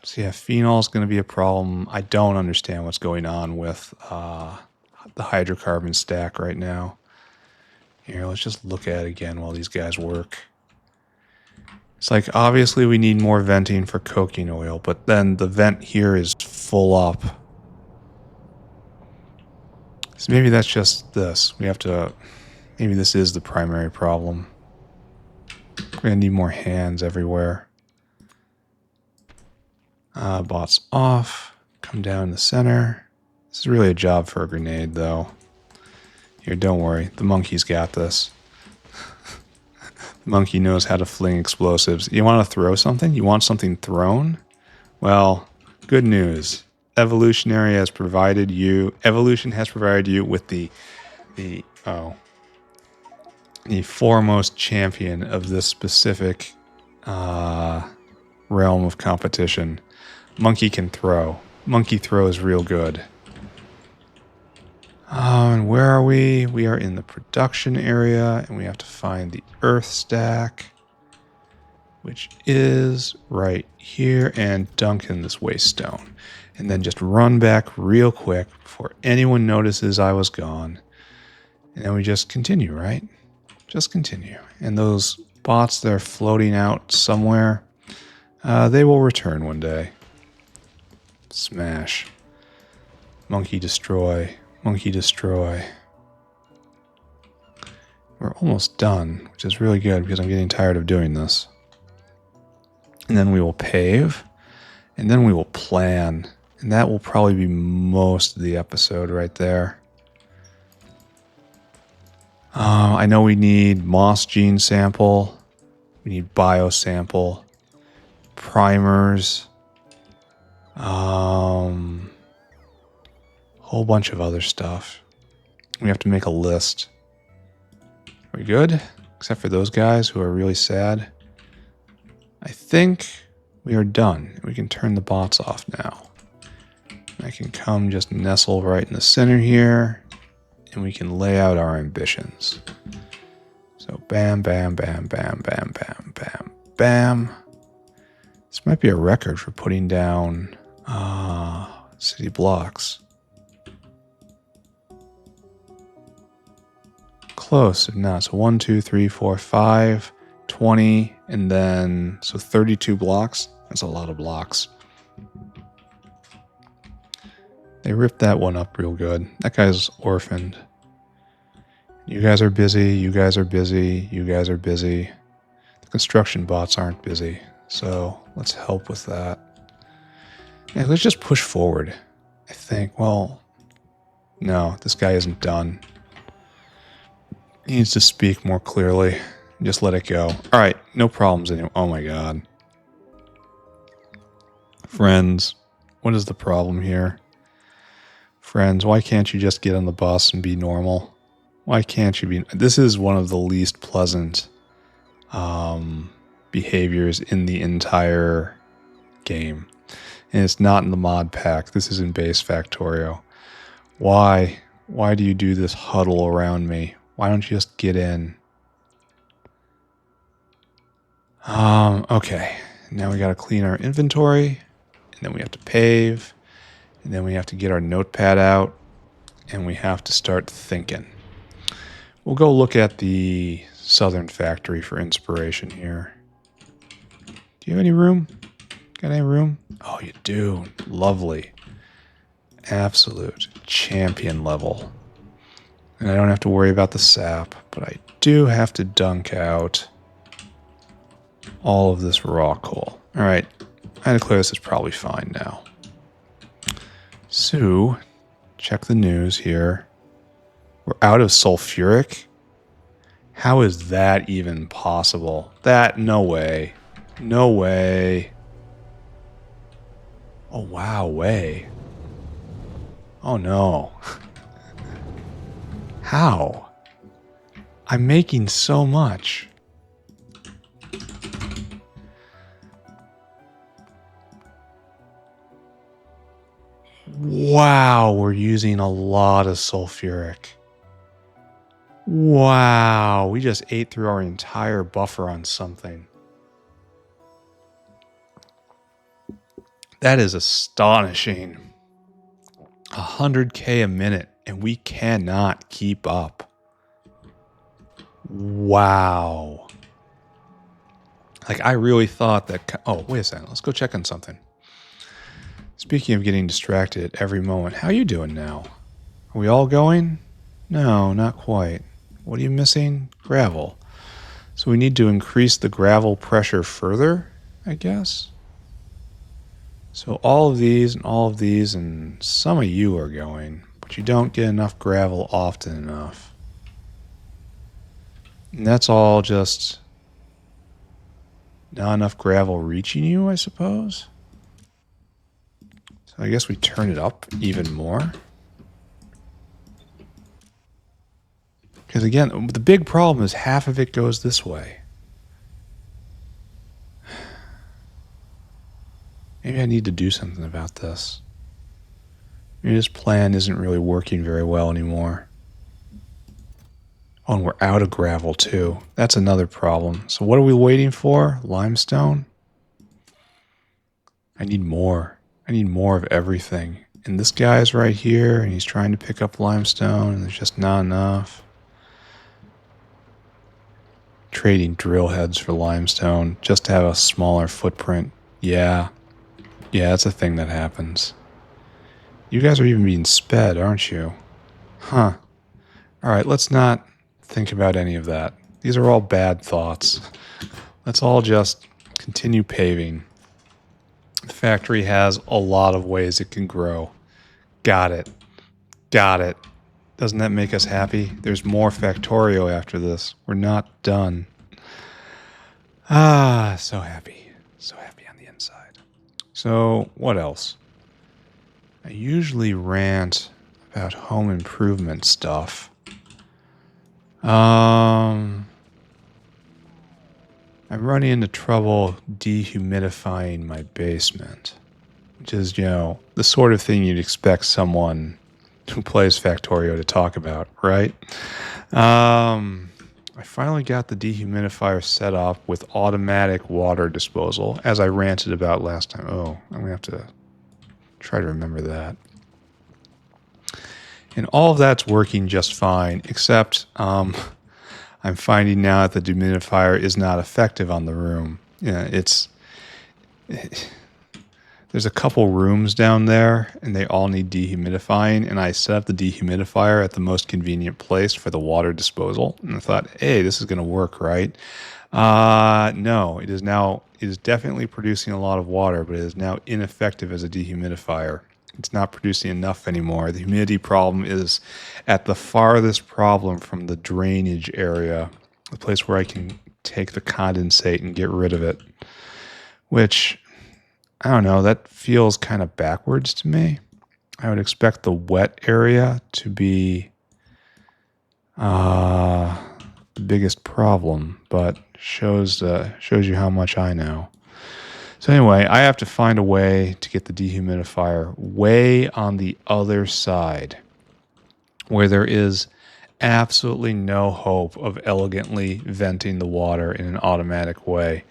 So yeah, phenol is going to be a problem. I don't understand what's going on with the hydrocarbon stack right now. Here, let's just look at it again while these guys work. It's like, obviously we need more venting for coking oil, but then the vent here is full up. So maybe that's just this. We have to... Maybe this is the primary problem. We're going to need more hands everywhere. Bots off. Come down the center. This is really a job for a grenade, though. Here, don't worry. The monkey's got this. The monkey knows how to fling explosives. You want to throw something? You want something thrown? Well, good news. Evolution has provided you with the foremost champion of this specific realm of competition. Monkey can throw. Monkey throw is real good. And where are we? We are in the production area, and we have to find the earth stack, which is right here, and dunk in this waste stone. And then just run back real quick before anyone notices I was gone. And then we just continue, right? Just continue. And those bots that are floating out somewhere, they will return one day. Smash. Monkey destroy. Monkey destroy. We're almost done, which is really good because I'm getting tired of doing this. And then we will pave, and then we will plan. And that will probably be most of the episode right there. I know we need moss gene sample. We need bio sample. Primers. Whole bunch of other stuff. We have to make a list. Are we good? Except for those guys who are really sad. I think we are done. We can turn the bots off now. I can come just nestle right in the center here, and we can lay out our ambitions. So bam, bam, bam, bam, bam, bam, bam, bam. This might be a record for putting down city blocks. Close, if not. So 1, 2, 3, 4, 5, 20, and then, so 32 blocks. That's a lot of blocks. They ripped that one up real good. That guy's orphaned. You guys are busy, you guys are busy, you guys are busy. The construction bots aren't busy, so let's help with that. Yeah, let's just push forward, I think. Well, no, this guy isn't done. He needs to speak more clearly. Just let it go. All right, no problems anymore. Oh my god. Friends, what is the problem here? Friends, why can't you just get on the bus and be normal? Why can't you be... This is one of the least pleasant behaviors in the entire game. And it's not in the mod pack. This is in base Factorio. Why? Why do you do this huddle around me? Why don't you just get in? Okay. Now we got to clean our inventory. And then we have to pave. And then we have to get our notepad out. And we have to start thinking. We'll go look at the southern factory for inspiration here. Do you have any room? Got any room? Oh, you do. Lovely. Absolute champion level. And I don't have to worry about the sap, but I do have to dunk out all of this raw coal. All right, I declare this is probably fine now. So, check the news here. We're out of sulfuric? How is that even possible? No way. No way. Oh, wow, way. Oh, no. How? I'm making so much. Wow, we're using a lot of sulfuric. Wow, we just ate through our entire buffer on something. That is astonishing. 100K a minute, and we cannot keep up. Wow. Like, I really thought that... Oh, wait a second. Let's go check on something. Speaking of getting distracted at every moment, how are you doing now? Are we all going? No, not quite. What are you missing? Gravel. So we need to increase the gravel pressure further, I guess. So all of these and all of these and some of you are going, but you don't get enough gravel often enough. And that's all just not enough gravel reaching you, I suppose. So I guess we turn it up even more. Because again, the big problem is half of it goes this way. Maybe I need to do something about this. Maybe this plan isn't really working very well anymore. Oh, and we're out of gravel too. That's another problem. So what are we waiting for? Limestone? I need more. I need more of everything. And this guy's right here, and he's trying to pick up limestone, and there's just not enough. Trading drill heads for limestone just to have a smaller footprint. Yeah. Yeah, that's a thing that happens. You guys are even being sped, aren't you? Huh. All right, let's not think about any of that. These are all bad thoughts. Let's all just continue paving. The factory has a lot of ways it can grow. Got it. Got it. Doesn't that make us happy? There's more Factorio after this. We're not done. Ah, so happy. So happy on the inside. So, what else? I usually rant about home improvement stuff. I'm running into trouble dehumidifying my basement, which is, the sort of thing you'd expect someone who plays Factorio to talk about, right? I finally got the dehumidifier set up with automatic water disposal, as I ranted about last time. Oh, I'm going to have to try to remember that. And all of that's working just fine, except I'm finding now that the dehumidifier is not effective on the room. There's a couple rooms down there, and they all need dehumidifying, and I set up the dehumidifier at the most convenient place for the water disposal, and I thought, hey, this is going to work, right? No, it is definitely producing a lot of water, but it is now ineffective as a dehumidifier. It's not producing enough anymore. The humidity problem is at the farthest problem from the drainage area, the place where I can take the condensate and get rid of it, which, I don't know, that feels kind of backwards to me. I would expect the wet area to be the biggest problem, but shows you how much I know. So anyway, I have to find a way to get the dehumidifier way on the other side, where there is absolutely no hope of elegantly venting the water in an automatic way.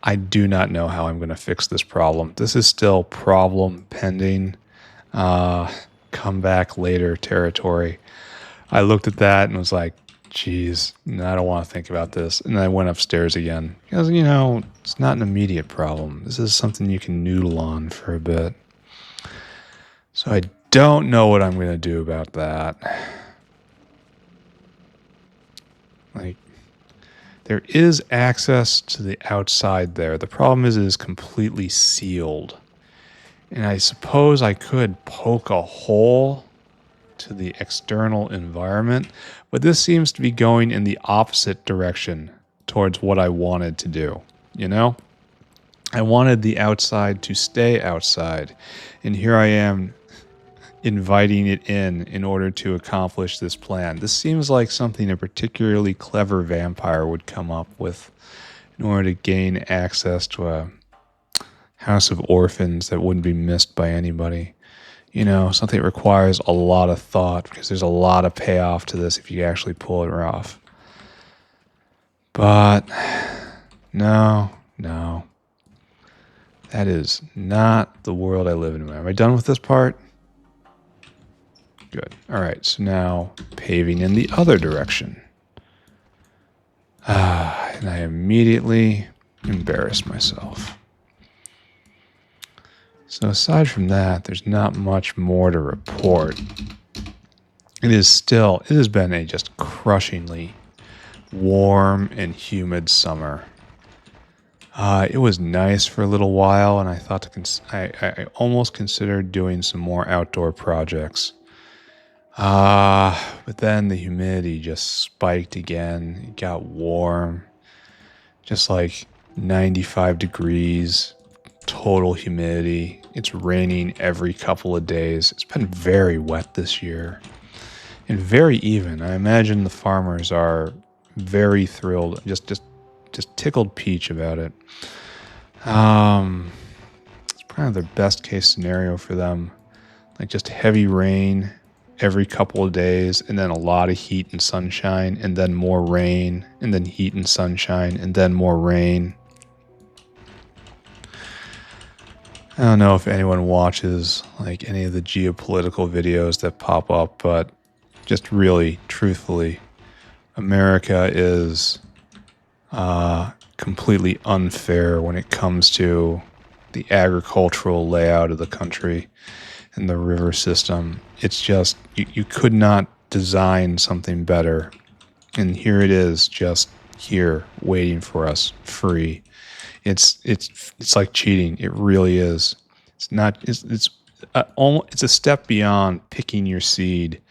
I do not know how I'm going to fix this problem. This is still problem pending, come back later territory. I looked at that and was like, geez, I don't want to think about this. And I went upstairs again because, it's not an immediate problem. This is something you can noodle on for a bit. So I don't know what I'm going to do about that. There is access to the outside there. The problem is it is completely sealed. And I suppose I could poke a hole to the external environment, but this seems to be going in the opposite direction towards what I wanted to do, I wanted the outside to stay outside, and here I am inviting it in order to accomplish this plan. This seems like something a particularly clever vampire would come up with in order to gain access to a house of orphans that wouldn't be missed by anybody. Something that requires a lot of thought, because there's a lot of payoff to this if you actually pull it off. But no. That is not the world I live in. Am I done with this part? Good. All right, so now paving in the other direction. And I immediately embarrassed myself. So aside from that, there's not much more to report. It has been a just crushingly warm and humid summer. It was nice for a little while, and I thought I almost considered doing some more outdoor projects. But then the humidity just spiked again. It got warm, just like 95 degrees, total humidity. It's raining every couple of days. It's been very wet this year and very even. I imagine the farmers are very thrilled, just tickled peach about it. It's probably the best case scenario for them, like just heavy rain every couple of days, and then a lot of heat and sunshine, and then more rain, and then heat and sunshine, and then more rain. I don't know if anyone watches like any of the geopolitical videos that pop up, but just really, truthfully, America is completely unfair when it comes to the agricultural layout of the country and the river system. It's just, you could not design something better. And here it is, just here, waiting for us, free. It's like cheating. It really is. It's not. It's a step beyond picking your seed.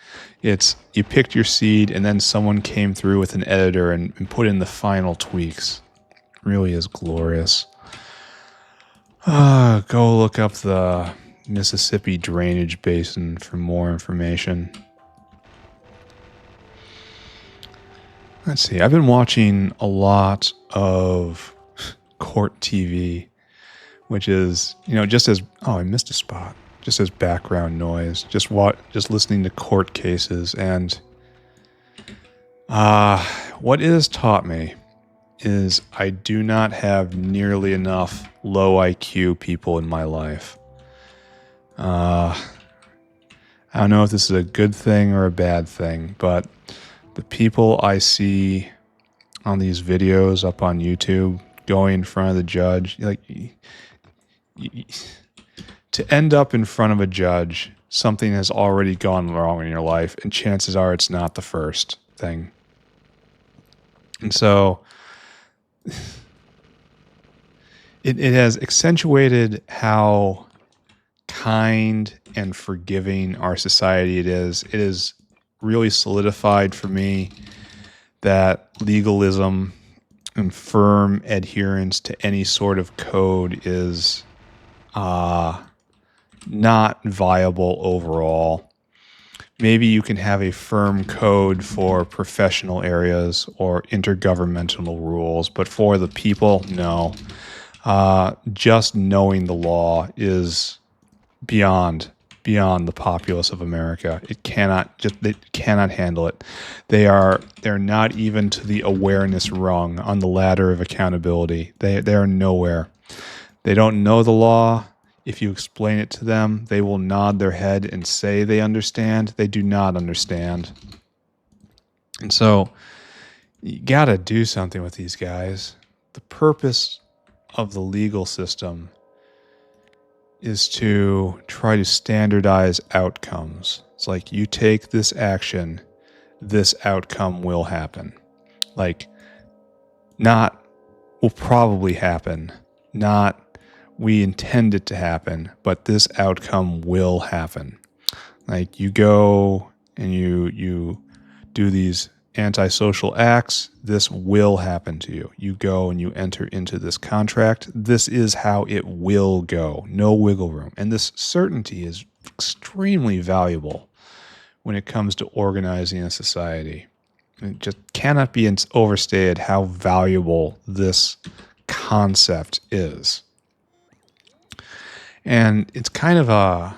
It's you picked your seed, and then someone came through with an editor and put in the final tweaks. It really is glorious. Go look up the Mississippi drainage basin for more information. Let's see. I've been watching a lot of court TV, which is, just as, I missed a spot, just as background noise, just listening to court cases. And what it has taught me is I do not have nearly enough low IQ people in my life. I don't know if this is a good thing or a bad thing, but the people I see on these videos up on YouTube going in front of the judge, to end up in front of a judge, something has already gone wrong in your life, and chances are it's not the first thing. And so it has accentuated how kind and forgiving our society it is. It is really solidified for me that legalism and firm adherence to any sort of code is not viable overall. Maybe you can have a firm code for professional areas or intergovernmental rules, but for the people, no. Just knowing the law is beyond the populace of America. They cannot handle it. They're not even to the awareness rung on the ladder of accountability. They are nowhere. They don't know the law. If you explain it to them, they will nod their head and say they understand. They do not understand. And so you got to do something with these guys. The purpose of the legal system is to try to standardize outcomes. It's like you take this action, this outcome will happen. Like, not will probably happen, not we intend it to happen, but this outcome will happen. Like, you go and you do these antisocial acts, this will happen to you. You go and you enter into this contract, this is how it will go. No wiggle room. And this certainty is extremely valuable when it comes to organizing a society. It just cannot be overstated how valuable this concept is. And it's kind of a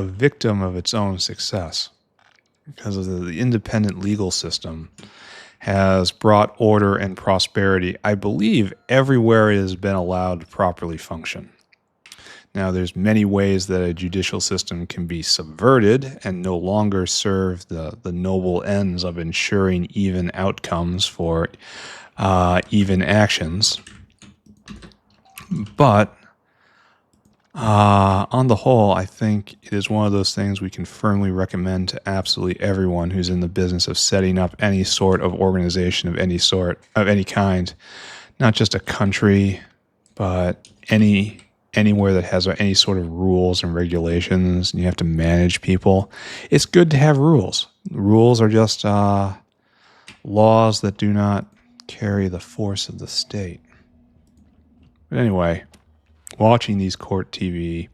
victim of its own success, because of the independent legal system has brought order and prosperity, I believe, everywhere it has been allowed to properly function. Now, there's many ways that a judicial system can be subverted and no longer serve the noble ends of ensuring even outcomes for even actions. But on the whole, I think it is one of those things we can firmly recommend to absolutely everyone who's in the business of setting up any sort of organization of any sort, of any kind, not just a country, but anywhere that has any sort of rules and regulations, and you have to manage people. It's good to have rules. Rules are just laws that do not carry the force of the state. But anyway, watching these court TV,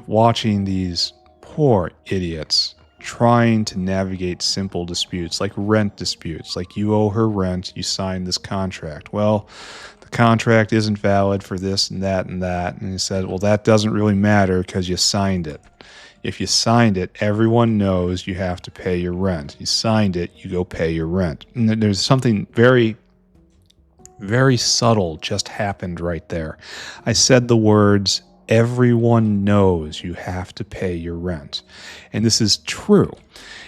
watching these poor idiots trying to navigate simple disputes, like rent disputes, like you owe her rent, you signed this contract. Well, the contract isn't valid for this and that and that. And he said, well, that doesn't really matter because you signed it. If you signed it, everyone knows you have to pay your rent. You signed it, you go pay your rent. And there's something very, very subtle just happened right there. I said the words, everyone knows you have to pay your rent. And this is true.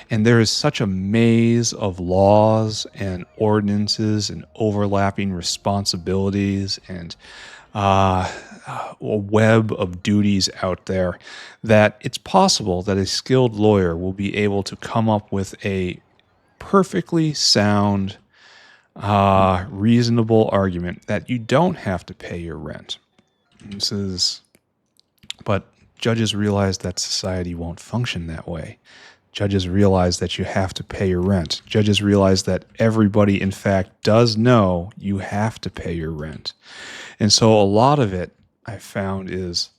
And there is such a maze of laws and ordinances and overlapping responsibilities and a web of duties out there that it's possible that a skilled lawyer will be able to come up with a perfectly sound, reasonable argument that you don't have to pay your rent. But judges realize that society won't function that way. Judges realize that you have to pay your rent. Judges realize that everybody, in fact, does know you have to pay your rent. And so a lot of it, I found, is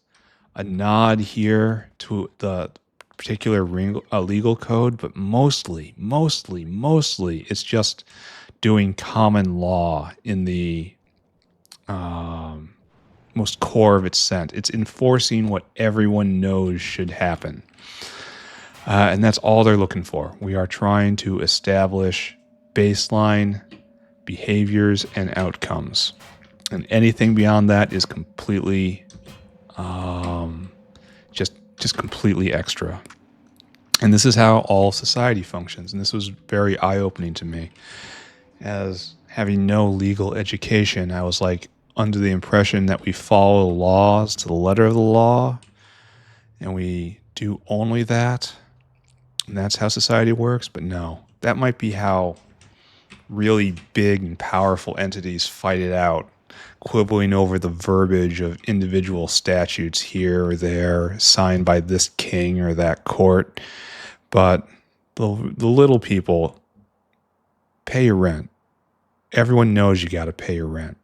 a nod here to the particular legal code, but mostly, it's just doing common law in the most core of its sense. It's enforcing what everyone knows should happen. And that's all they're looking for. We are trying to establish baseline behaviors and outcomes. And anything beyond that is completely, just completely extra. And this is how all society functions. And this was very eye-opening to me. As having no legal education, I was like under the impression that we follow laws to the letter of the law, and we do only that. And that's how society works. But no, that might be how really big and powerful entities fight it out, quibbling over the verbiage of individual statutes here or there, signed by this king or that court. But the little people, pay your rent. Everyone knows you got to pay your rent.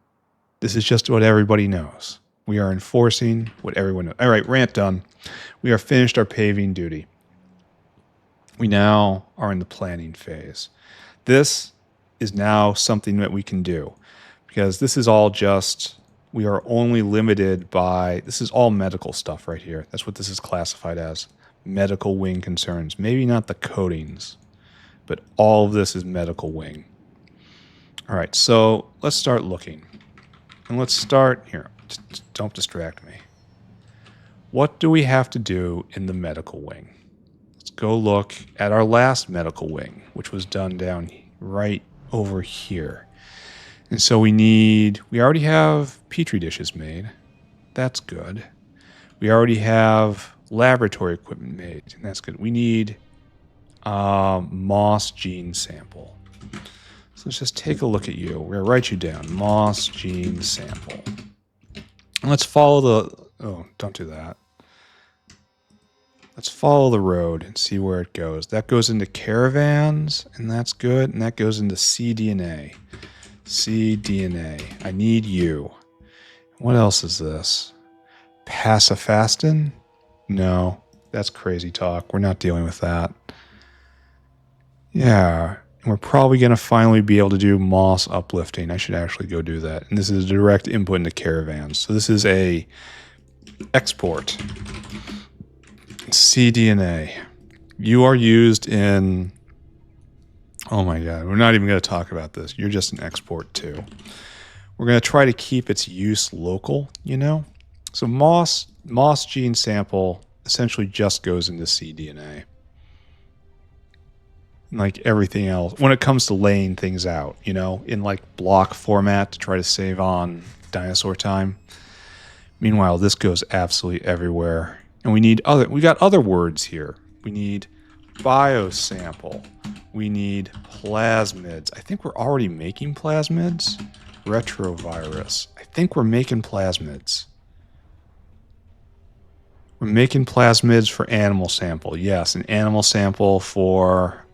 This is just what everybody knows. We are enforcing what everyone knows. All right, rant done. We are finished our paving duty. We now are in the planning phase. This is now something that we can do, because this is all just, we are only limited by, this is all medical stuff right here. That's what this is classified as, medical wing concerns. Maybe not the coatings, but all of this is medical wing. All right, so let's start looking. And let's start here. Don't distract me. What do we have to do in the medical wing? Let's go look at our last medical wing, which was done down right over here. And so we already have petri dishes made. That's good. We already have laboratory equipment made, and that's good. We need moss gene sample. So let's just take a look at you. We're going to write you down. Moss gene sample. And let's follow don't do that. Let's follow the road and see where it goes. That goes into caravans, and that's good. And that goes into cDNA. cDNA. I need you. What else is this? Pacifastin? No, that's crazy talk. We're not dealing with that. Yeah, and we're probably going to finally be able to do moss uplifting. I should actually go do that. And this is a direct input into caravans. So this is a export. cDNA. You are used in, oh my God, we're not even going to talk about this. You're just an export too. We're going to try to keep its use local, you know? So moss gene sample essentially just goes into cDNA. Like everything else, when it comes to laying things out, you know, in like block format to try to save on dinosaur time. Meanwhile, this goes absolutely everywhere. And we got other words here. We need biosample. We need plasmids. I think we're already making plasmids. Retrovirus. I think we're making plasmids. We're making plasmids for animal sample. Yes, an animal sample for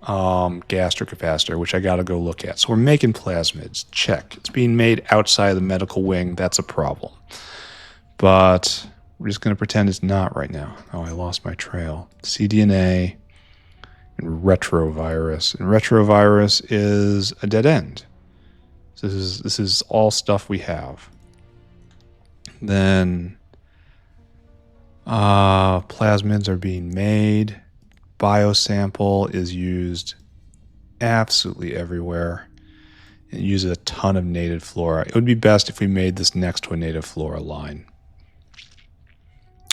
gastric capacitor, which I got to go look at. So we're making plasmids. Check. It's being made outside of the medical wing. That's a problem. But we're just going to pretend it's not right now. Oh, I lost my trail. cDNA and retrovirus. And retrovirus is a dead end. So this is all stuff we have. Then plasmids are being made. Biosample is used absolutely everywhere. It uses a ton of native flora. It would be best if we made this next to a native flora line.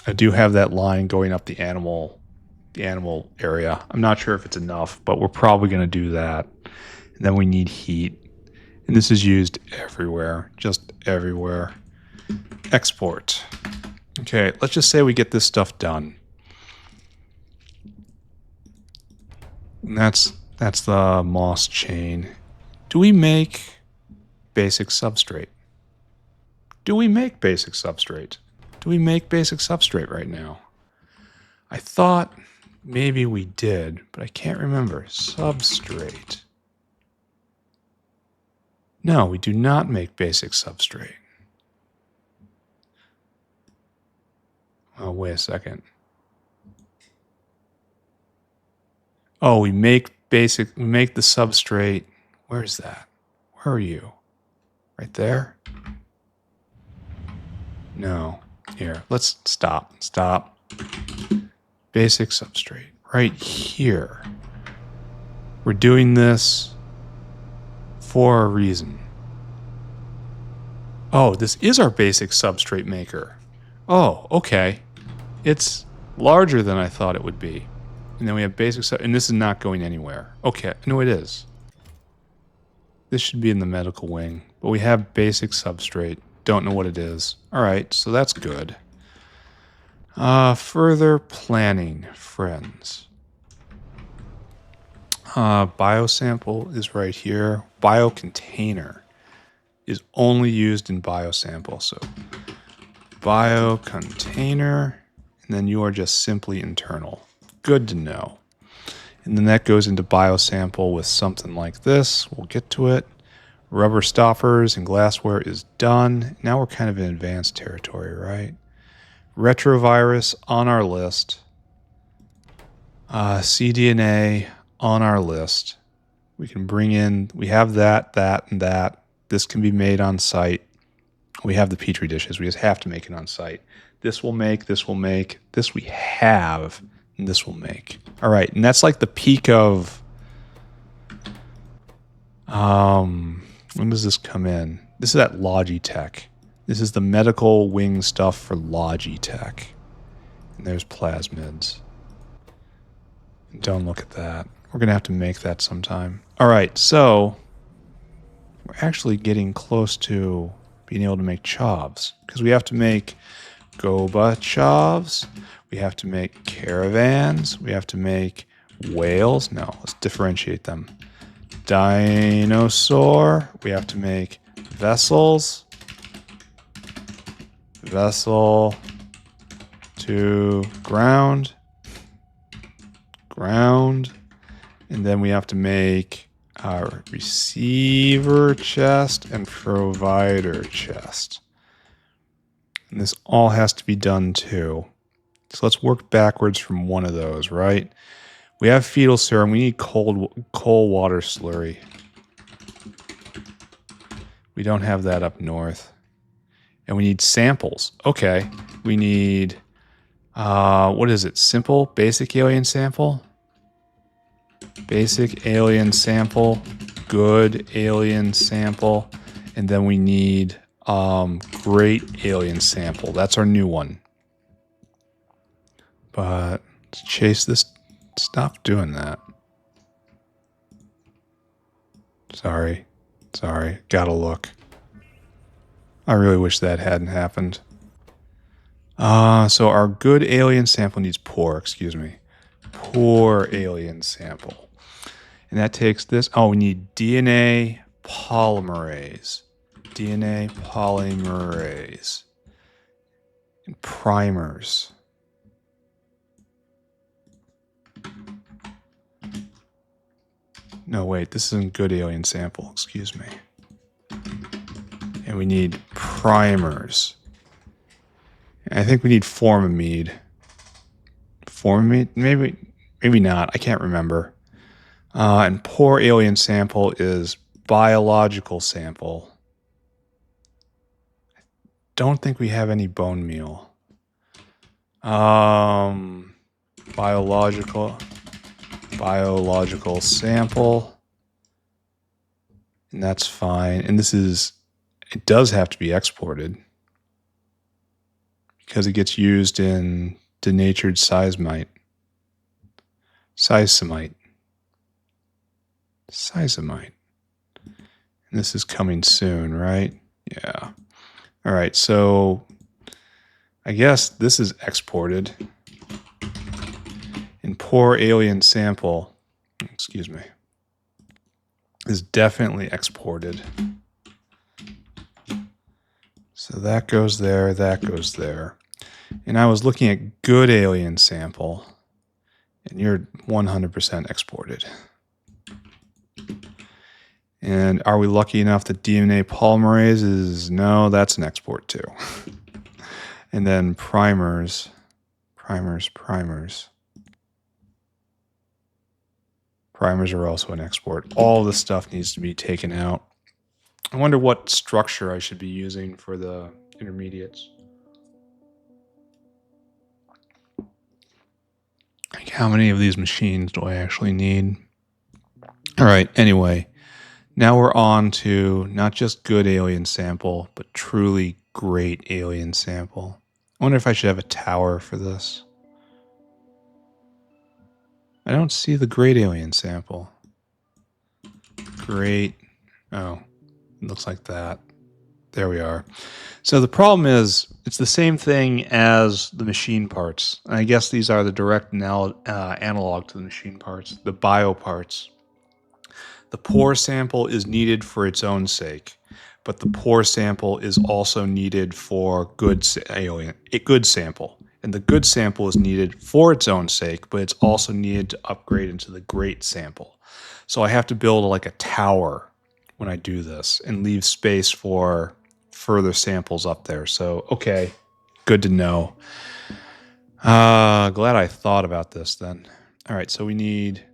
I do have that line going up the animal area. I'm not sure if it's enough, but we're probably going to do that. And then we need heat. And this is used everywhere, just everywhere. Export. Okay, let's just say we get this stuff done. And that's the moss chain. Do we make basic substrate? Do we make basic substrate? Do we make basic substrate right now? I thought maybe we did, but I can't remember. Substrate. No, we do not make basic substrate. Oh, wait a second. Oh, we make the substrate. Where is that? Where are you? Right there? No. Here, let's stop. Basic substrate. Right here. We're doing this for a reason. Oh, this is our basic substrate maker. Oh, okay. It's larger than I thought it would be. And then we have basic and this is not going anywhere. Okay, no it is. This should be in the medical wing, but we have basic substrate. Don't know what it is. All right, so that's good. Further planning, friends. Biosample is right here. Biocontainer is only used in biosample. So biocontainer, and then you are just simply internal. Good to know. And then that goes into biosample with something like this. We'll get to it. Rubber stoppers and glassware is done. Now we're kind of in advanced territory, right? Retrovirus on our list. cDNA on our list. We can bring in, we have that, and that. This can be made on site. We have the Petri dishes. We just have to make it on site. This will make, this we have, and this will make. All right, and that's like the peak of, when does this come in? This is at Logitech. This is the medical wing stuff for Logitech. And there's plasmids. Don't look at that. We're going to have to make that sometime. All right, so we're actually getting close to being able to make chavs. Because we have to make goba chavs. We have to make caravans. We have to make whales. No, let's differentiate them. Dinosaur. We have to make vessels. Vessel to ground. Ground. And then we have to make our receiver chest and provider chest. And this all has to be done too. So let's work backwards from one of those, right? We have fetal serum. We need cold water slurry. We don't have that up north. And we need samples. Okay. We need, what is it? Simple, basic alien sample? Basic alien sample, good alien sample, and then we need great alien sample. That's our new one. But let's chase this. Stop doing that. Sorry. Gotta look. I really wish that hadn't happened. So our good alien sample needs poor alien sample. And that takes this. Oh, we need DNA polymerase. DNA polymerase. And primers. No, wait, this isn't good alien sample. Excuse me. And we need primers. I think we need formamide. Formamide? Maybe not. I can't remember. And poor alien sample is biological sample. I don't think we have any bone meal. Biological sample. And that's fine. And it does have to be exported because it gets used in denatured seismite. And this is coming soon, right? Yeah. All right, so I guess this is exported. And poor alien sample, excuse me, is definitely exported. So that goes there, that goes there. And I was looking at good alien sample, and you're 100% exported. And are we lucky enough that DNA polymerase is, no, that's an export too. And then primers. Primers are also an export. All this stuff needs to be taken out. I wonder what structure I should be using for the intermediates. Like, how many of these machines do I actually need? All right, anyway, now we're on to not just good alien sample, but truly great alien sample. I wonder if I should have a tower for this. I don't see the great alien sample. Great. Oh, it looks like that. There we are. So the problem is, it's the same thing as the machine parts. And I guess these are the direct analog to the machine parts, the bio parts. The poor sample is needed for its own sake, but the poor sample is also needed for a good sample. And the good sample is needed for its own sake, but it's also needed to upgrade into the great sample. So I have to build like a tower when I do this and leave space for further samples up there. So, okay, good to know. Glad I thought about this then. All right, so we need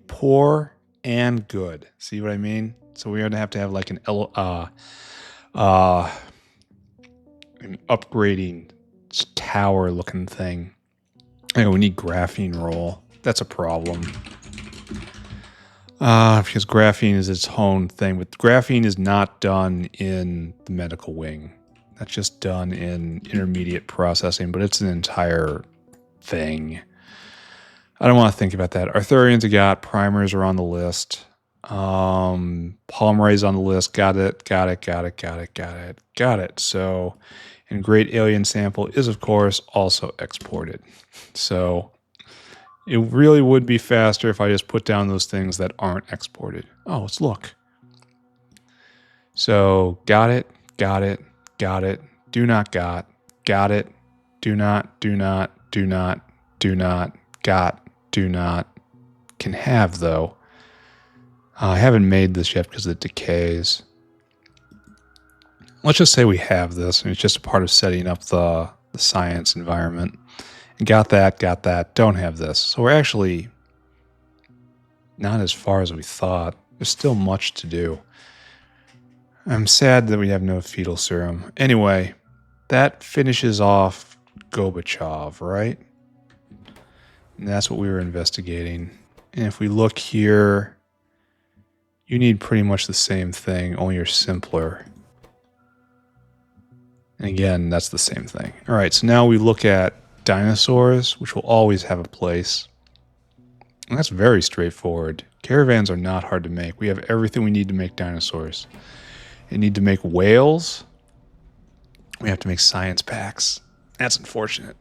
poor and good. See what I mean? So we're gonna have to have like an upgrading tower looking thing. We need graphene roll. That's a problem. Because graphene is its own thing, but graphene is not done in the medical wing. That's just done in intermediate processing, but it's an entire thing. I don't want to think about that. Arthurians I got, primers are on the list. Polymerase on the list. Got it. So, and great alien sample is of course also exported. So it really would be faster if I just put down those things that aren't exported. Oh, let's look. So got it. Do not got it. Do not, got, do not, can have though. I haven't made this yet because it decays. Let's just say we have this, and it's just a part of setting up the science environment. And got that, don't have this. So we're actually not as far as we thought. There's still much to do. I'm sad that we have no fetal serum. Anyway, that finishes off Gorbachev, right? And that's what we were investigating. And if we look here, you need pretty much the same thing, only you're simpler. And again, that's the same thing. All right, so now we look at dinosaurs, which will always have a place. And that's very straightforward. Caravans are not hard to make. We have everything we need to make dinosaurs. We need to make whales. We have to make science packs. That's unfortunate.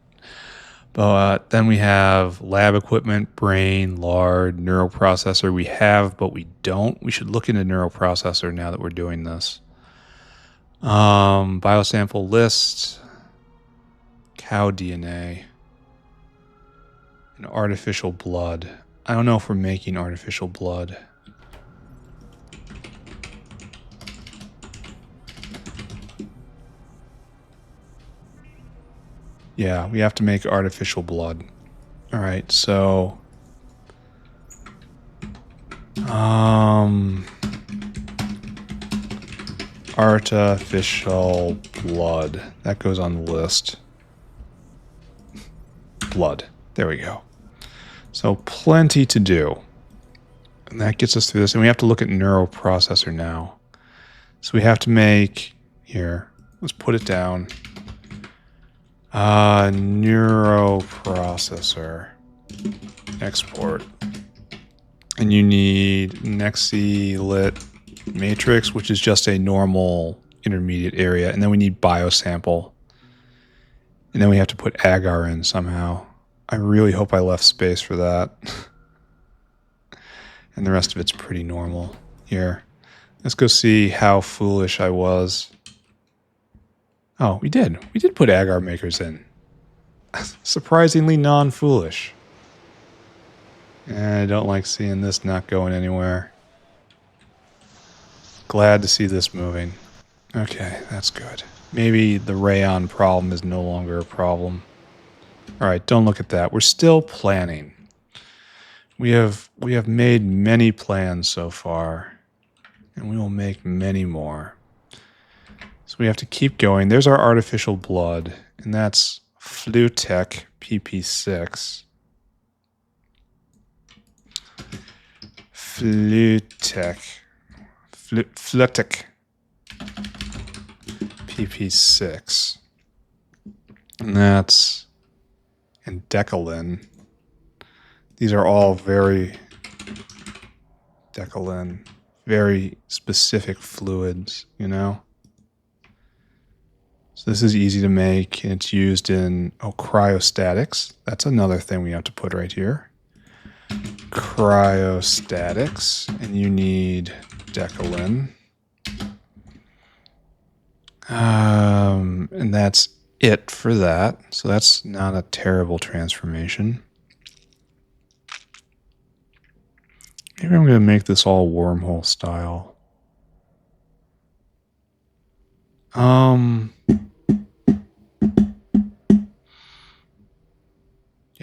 But then we have lab equipment, brain, lard, neuroprocessor. We have, but we don't. We should look into neuroprocessor now that we're doing this. Biosample list, cow DNA, and artificial blood. I don't know if we're making artificial blood. Yeah, we have to make artificial blood. All right, so artificial blood. That goes on the list. Blood. There we go. So plenty to do. And that gets us through this. And we have to look at neuroprocessor now. So we have to make, here, let's put it down. Neuroprocessor. Export. And you need Nexi lit matrix, which is just a normal intermediate area. And then we need biosample. And then we have to put agar in somehow. I really hope I left space for that. And the rest of it's pretty normal here. Let's go see how foolish I was. Oh, we did. We did put agar makers in. Surprisingly non-foolish. I don't like seeing this not going anywhere. Glad to see this moving. Okay, that's good. Maybe the rayon problem is no longer a problem. Alright, don't look at that. We're still planning. We have made many plans so far. And we will make many more. So we have to keep going. There's our artificial blood. And that's Flutec pp486. Flutec pp6, and that's and Decalin. These are all very Decalin, very specific fluids, you know. So this is easy to make, and it's used in cryostatics. That's another thing we have to put right here. Cryostatics, and you need Decalin. And that's it for that. So that's not a terrible transformation. Maybe I'm going to make this all wormhole style. Yeah,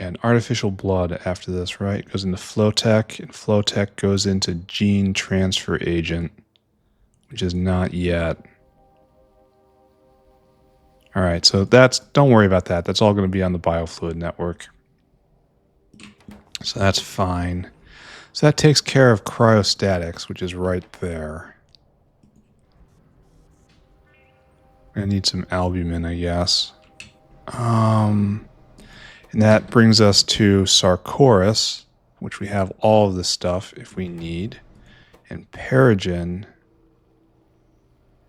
an artificial blood after this, right? It goes into Flowtech, and Flowtech goes into gene transfer agent, which is not yet. All right, so don't worry about that. That's all going to be on the biofluid network. So that's fine. So that takes care of cryostatics, which is right there. I need some albumin, I guess. And that brings us to Chores, which we have all of this stuff if we need. And Perogen,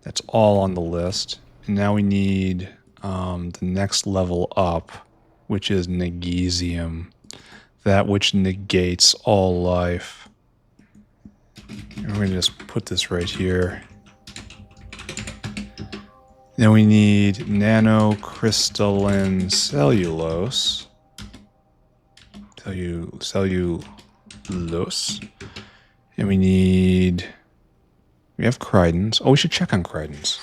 that's all on the list. And now we need the next level up, which is Negesium, that which negates all life. And we're going to just put this right here. Then we need nanocrystalline cellulose. Cellulose. And we have chridins. Oh, we should check on chridins.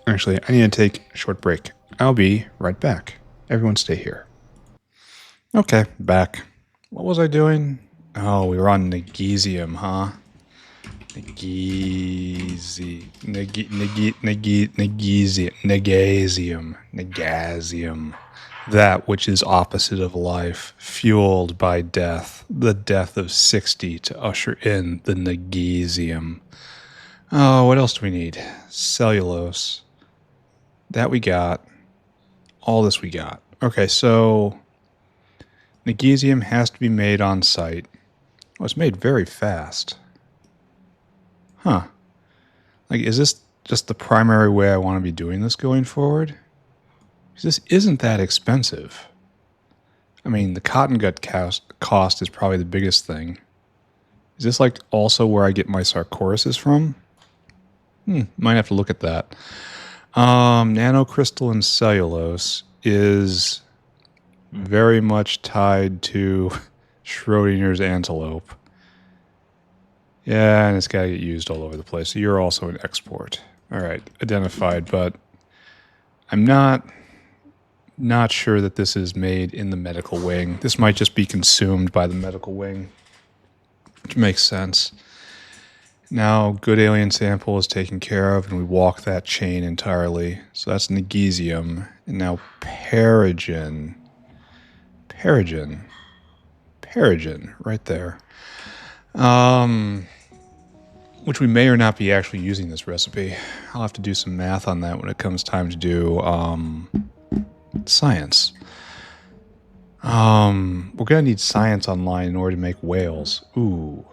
Actually, I need to take a short break. I'll be right back. Everyone stay here. Okay, back. What was I doing? Oh, we were on Negesium, huh? Negasium. That which is opposite of life, fueled by death. The death of 60 to usher in the Negesium. Oh, what else do we need? Cellulose. That we got. All this we got. Okay, so Negesium has to be made on site. Well, it's made very fast. Huh. Like, is this just the primary way I want to be doing this going forward? Because this isn't that expensive. I mean, the cotton gut cost is probably the biggest thing. Is this like also where I get my sarcoidosis from? Might have to look at that. Nanocrystalline cellulose is very much tied to Schrodinger's antelope. Yeah, and it's got to get used all over the place. So you're also an export. All right, identified, but I'm not sure that this is made in the medical wing. This might just be consumed by the medical wing, which makes sense. Now, good alien sample is taken care of, and we walk that chain entirely. So that's Negesium. And now Perogen, right there. Which we may or not be actually using this recipe. I'll have to do some math on that when it comes time to do science. We're going to need science online in order to make whales. Ooh.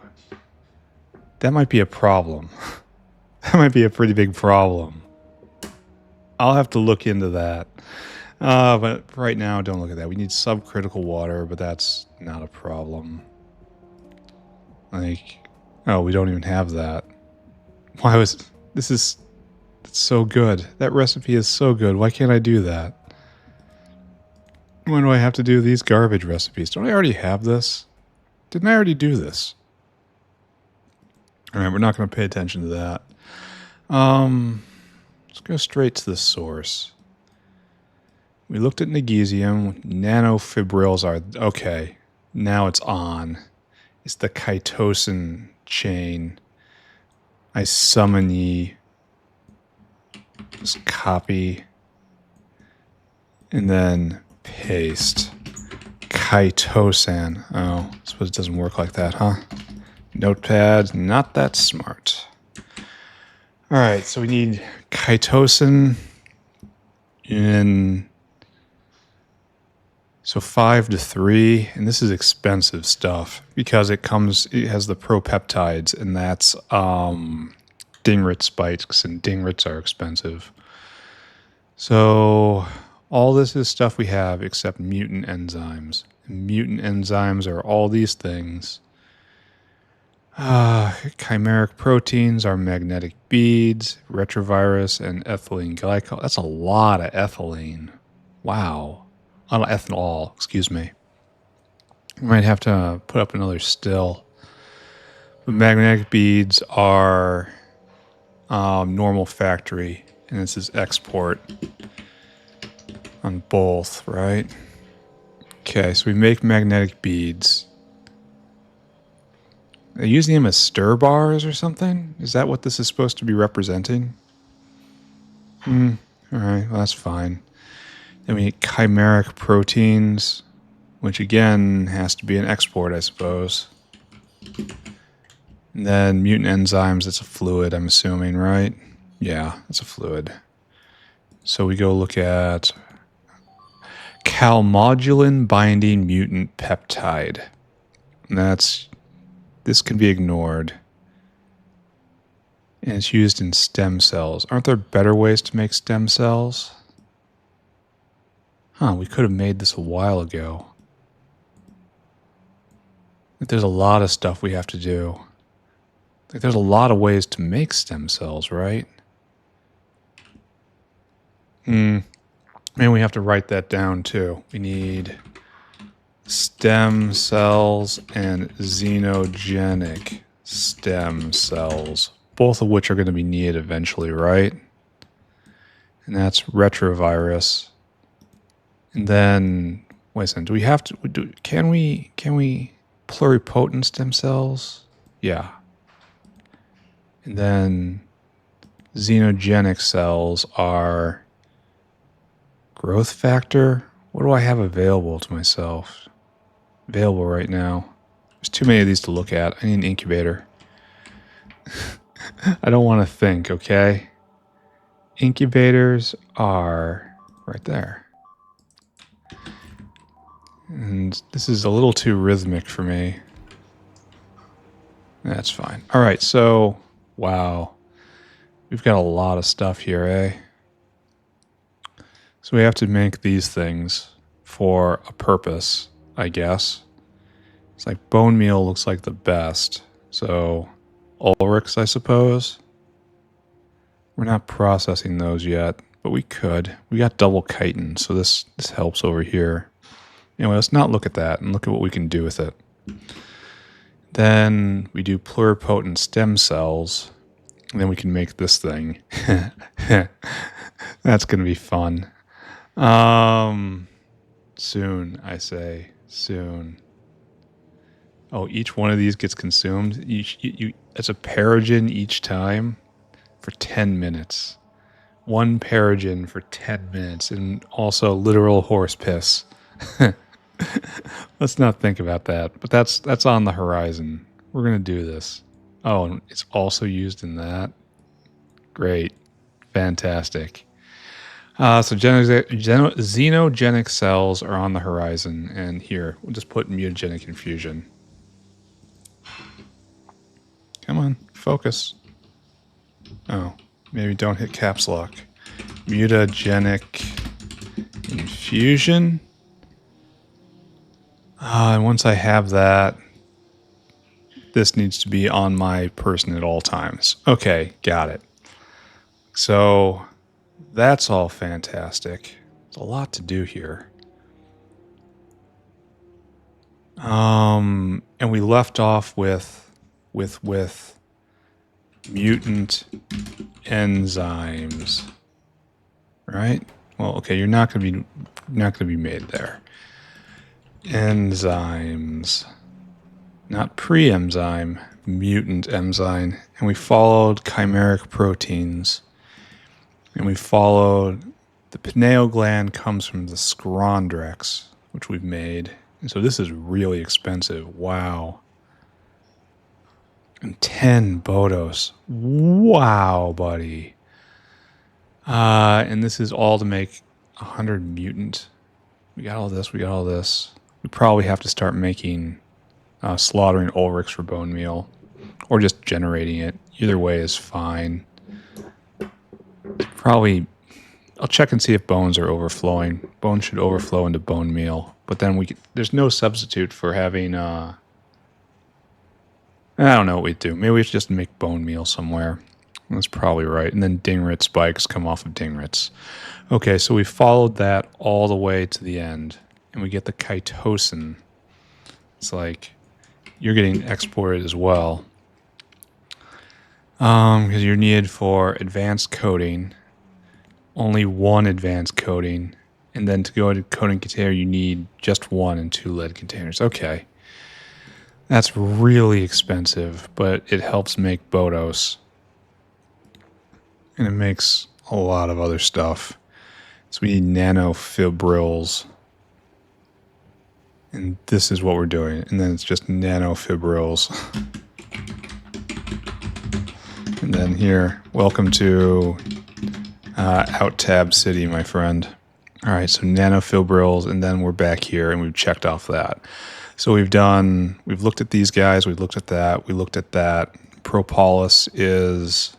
That might be a problem. That might be a pretty big problem. I'll have to look into that. But right now, don't look at that. We need subcritical water, but that's not a problem. Like, oh, we don't even have that. Why was... This is... It's so good. That recipe is so good. Why can't I do that? Why do I have to do these garbage recipes? Don't I already have this? Didn't I already do this? Alright, we're not going to pay attention to that. Let's go straight to the source. We looked at magnesium. Nanofibrils are... Okay, now it's on. It's the chitosan chain. I summon ye. Just copy. And then paste. Chitosan. Oh, I suppose it doesn't work like that, huh? Notepad, not that smart. Alright, so we need chitosan in... So 5 to 3, and this is expensive stuff because it has the propeptides, and that's dingrit spikes, and dingrits are expensive. So all this is stuff we have except mutant enzymes. And mutant enzymes are all these things. Chimeric proteins are magnetic beads, retrovirus, and ethylene glycol. That's a lot of ethylene. Wow. A lot of ethanol, excuse me. We might have to put up another still. The magnetic beads are normal factory, and this is export on both, right? Okay, so we make magnetic beads. Are they using them as stir bars or something? Is that what this is supposed to be representing? Alright, well that's fine. Then we need chimeric proteins, which again has to be an export, I suppose. And then mutant enzymes, it's a fluid, I'm assuming, right? Yeah, it's a fluid. So we go look at calmodulin binding mutant peptide. And this can be ignored. And it's used in stem cells. Aren't there better ways to make stem cells? Huh, we could have made this a while ago. There's a lot of stuff we have to do. There's a lot of ways to make stem cells, right? And we have to write that down too. We need stem cells and xenogenic stem cells, both of which are going to be needed eventually, right? And that's retrovirus. And then, wait a second, do we have to, can we pluripotent stem cells? Yeah. And then xenogenic cells are growth factor. What do I have available to myself? Available right now. There's too many of these to look at. I need an incubator. I don't want to think, okay? Incubators are right there. And this is a little too rhythmic for me. That's fine. All right, so, wow. We've got a lot of stuff here, eh? So we have to make these things for a purpose, I guess. It's like bone meal looks like the best. So, Ulrichs, I suppose. We're not processing those yet, but we could. We got double chitin, so this helps over here. Anyway, let's not look at that and look at what we can do with it. Then we do pluripotent stem cells, and then we can make this thing. That's going to be fun. Soon, I say. Soon. Oh, each one of these gets consumed. It's a paragen each time for 10 minutes. One paragen for 10 minutes, and also literal horse piss. Let's not think about that, but that's on the horizon. We're going to do this. Oh, and it's also used in that. Great. Fantastic. So xenogenic cells are on the horizon, and here, we'll just put mutagenic infusion. Come on, focus. Oh, maybe don't hit caps lock. Mutagenic infusion. And once I have that, this needs to be on my person at all times. Okay, got it. So that's all fantastic. There's a lot to do here. And we left off with mutant enzymes, right? Well, okay, you're not gonna be made there. Enzymes, not pre-enzyme, mutant enzyme, and we followed chimeric proteins, and we followed the pineal gland comes from the scrondrex, which we've made, and so this is really expensive. Wow. And 10 Bodos. Wow, buddy. And this is all to make 100 mutant. We got all this. We probably have to start making, slaughtering Ulrichs for bone meal. Or just generating it. Either way is fine. Probably, I'll check and see if bones are overflowing. Bones should overflow into bone meal. But then there's no substitute for having, I don't know what we'd do. Maybe we should just make bone meal somewhere. That's probably right. And then dingrit spikes come off of dingrits. Okay, so we followed that all the way to the end. And we get the chitosan. It's like you're getting exported as well. Because you're needed for advanced coding. Only one advanced coding. And then to go to coding container, you need just 1 and 2 lead containers. Okay. That's really expensive, but it helps make Bodos. And it makes a lot of other stuff. So we need nanofibrils. And this is what we're doing. And then it's just nanofibrils. And then here, welcome to Out-Tab City, my friend. All right, so nanofibrils, and then we're back here, and we've checked off that. So we've looked at these guys, we've looked at that, we looked at that. Propolis is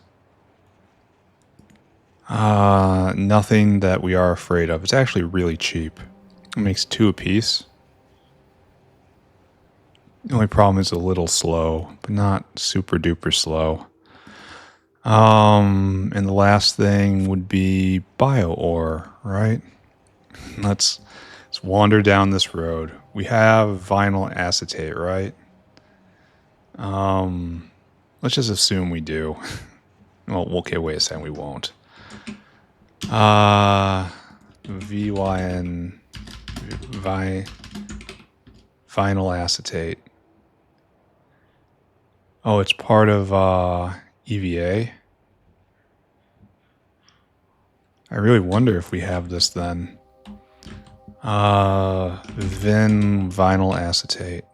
nothing that we are afraid of. It's actually really cheap. It makes 2 apiece. The only problem is a little slow, but not super duper slow. And the last thing would be bio-ore, right? Let's wander down this road. We have vinyl acetate, right? Let's just assume we do. Well, okay, wait a second, we won't. VYN, vinyl acetate. Oh, it's part of EVA. I really wonder if we have this then. Vinyl acetate.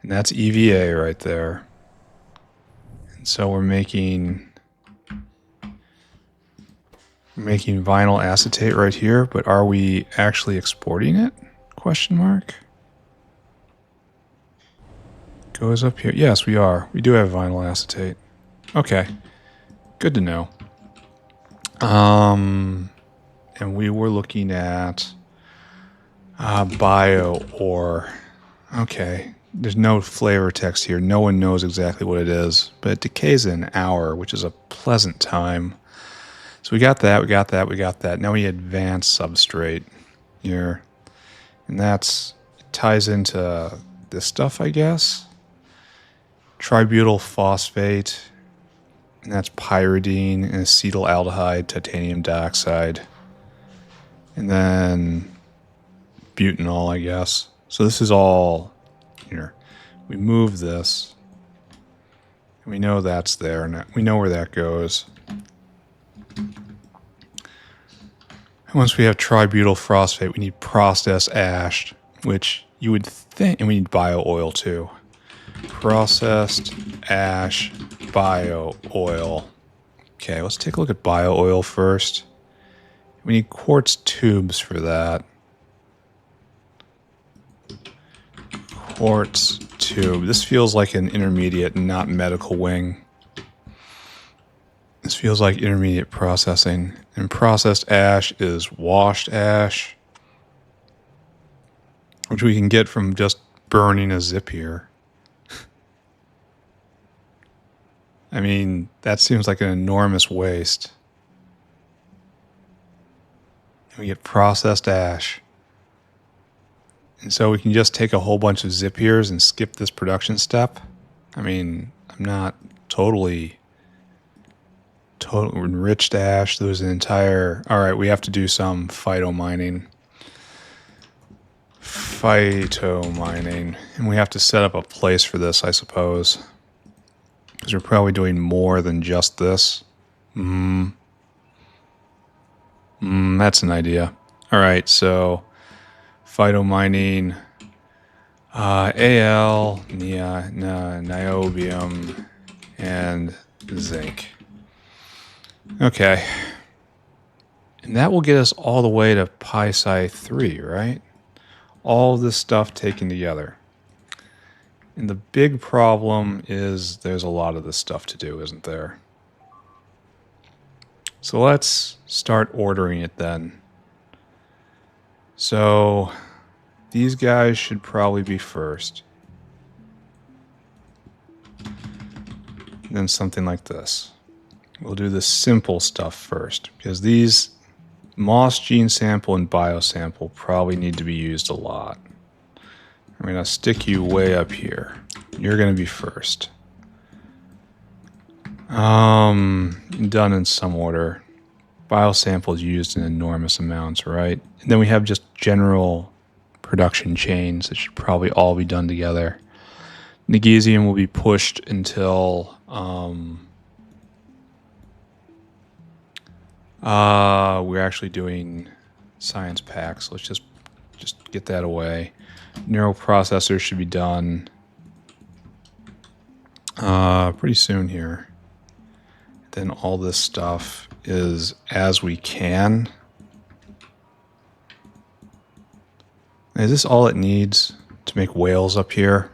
And that's EVA right there. And so we're making vinyl acetate right here, but are we actually exporting it? Question mark. Goes up here. Yes, we are. We do have vinyl acetate. Okay. Good to know. And we were looking at bio-ore. Okay. There's no flavor text here. No one knows exactly what it is, but it decays in an hour, which is a pleasant time. So we got that, we got that. Now we need advanced substrate here. And it ties into this stuff, I guess. Tributyl phosphate, and that's pyridine and acetaldehyde, titanium dioxide, and then butanol, I guess. So this is all here. We move this, and we know that's there, and we know where that goes. And once we have tributyl phosphate, we need processed ash, which you would think, and we need bio-oil too. Processed ash bio-oil. Okay, let's take a look at bio-oil first. We need quartz tubes for that. Quartz tube. This feels like an intermediate, not medical wing. This feels like intermediate processing. And processed ash is washed ash, which we can get from just burning a zip here. I mean, that seems like an enormous waste. And we get processed ash. And so we can just take a whole bunch of zip years and skip this production step. I mean, I'm not totally enriched ash. There's an entire... All right, we have to do some phyto mining. And we have to set up a place for this, I suppose. Because we're probably doing more than just this. That's an idea. All right, so phyto mining, Al, niobium, and zinc. Okay. And that will get us all the way to pi 3, right? All of this stuff taken together. And the big problem is there's a lot of this stuff to do, isn't there? So let's start ordering it then. So these guys should probably be first. And then something like this. We'll do the simple stuff first, because these moss gene sample and biosample probably need to be used a lot. I'm going to stick you way up here. You're going to be first. Done in some order. Biosample is used in enormous amounts, right? And then we have just general production chains that should probably all be done together. Magnesium will be pushed until we're actually doing science packs. Let's just get that away. Neural processors should be done pretty soon here. Then all this stuff is as we can. Is this all it needs to make whales up here?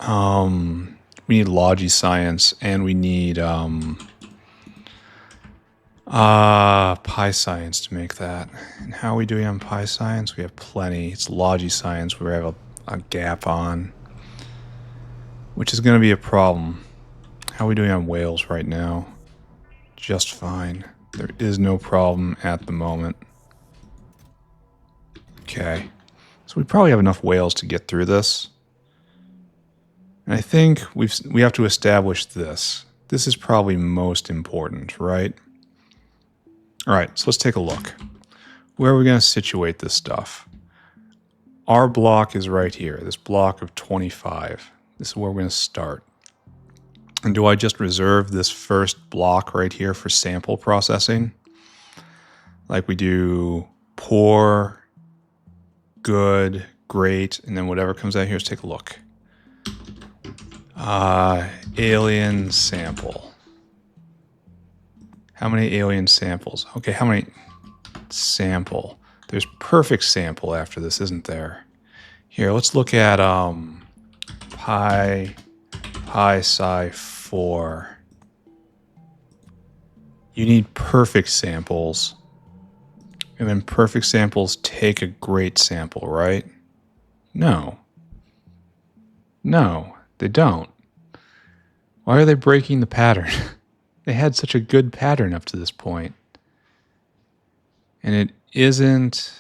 We need Logi Science, and we need Pi Science to make that. And how are we doing on Pi Science? We have plenty. It's Logi Science we have a gap on, which is going to be a problem. How are we doing on whales right now? Just fine. There is no problem at the moment. Okay. So we probably have enough whales to get through this. And I think we have to establish this. This is probably most important, right? All right, so let's take a look. Where are we going to situate this stuff? Our block is right here, this block of 25. This is where we're going to start. And do I just reserve this first block right here for sample processing? Like we do poor, good, great, and then whatever comes out here, let's take a look. Alien sample. How many alien samples? Okay, how many sample? There's perfect sample after this, isn't there? Here, let's look at pi psi 4. You need perfect samples. And then perfect samples take a great sample, right? No. No, they don't. Why are they breaking the pattern? They had such a good pattern up to this point. And it isn't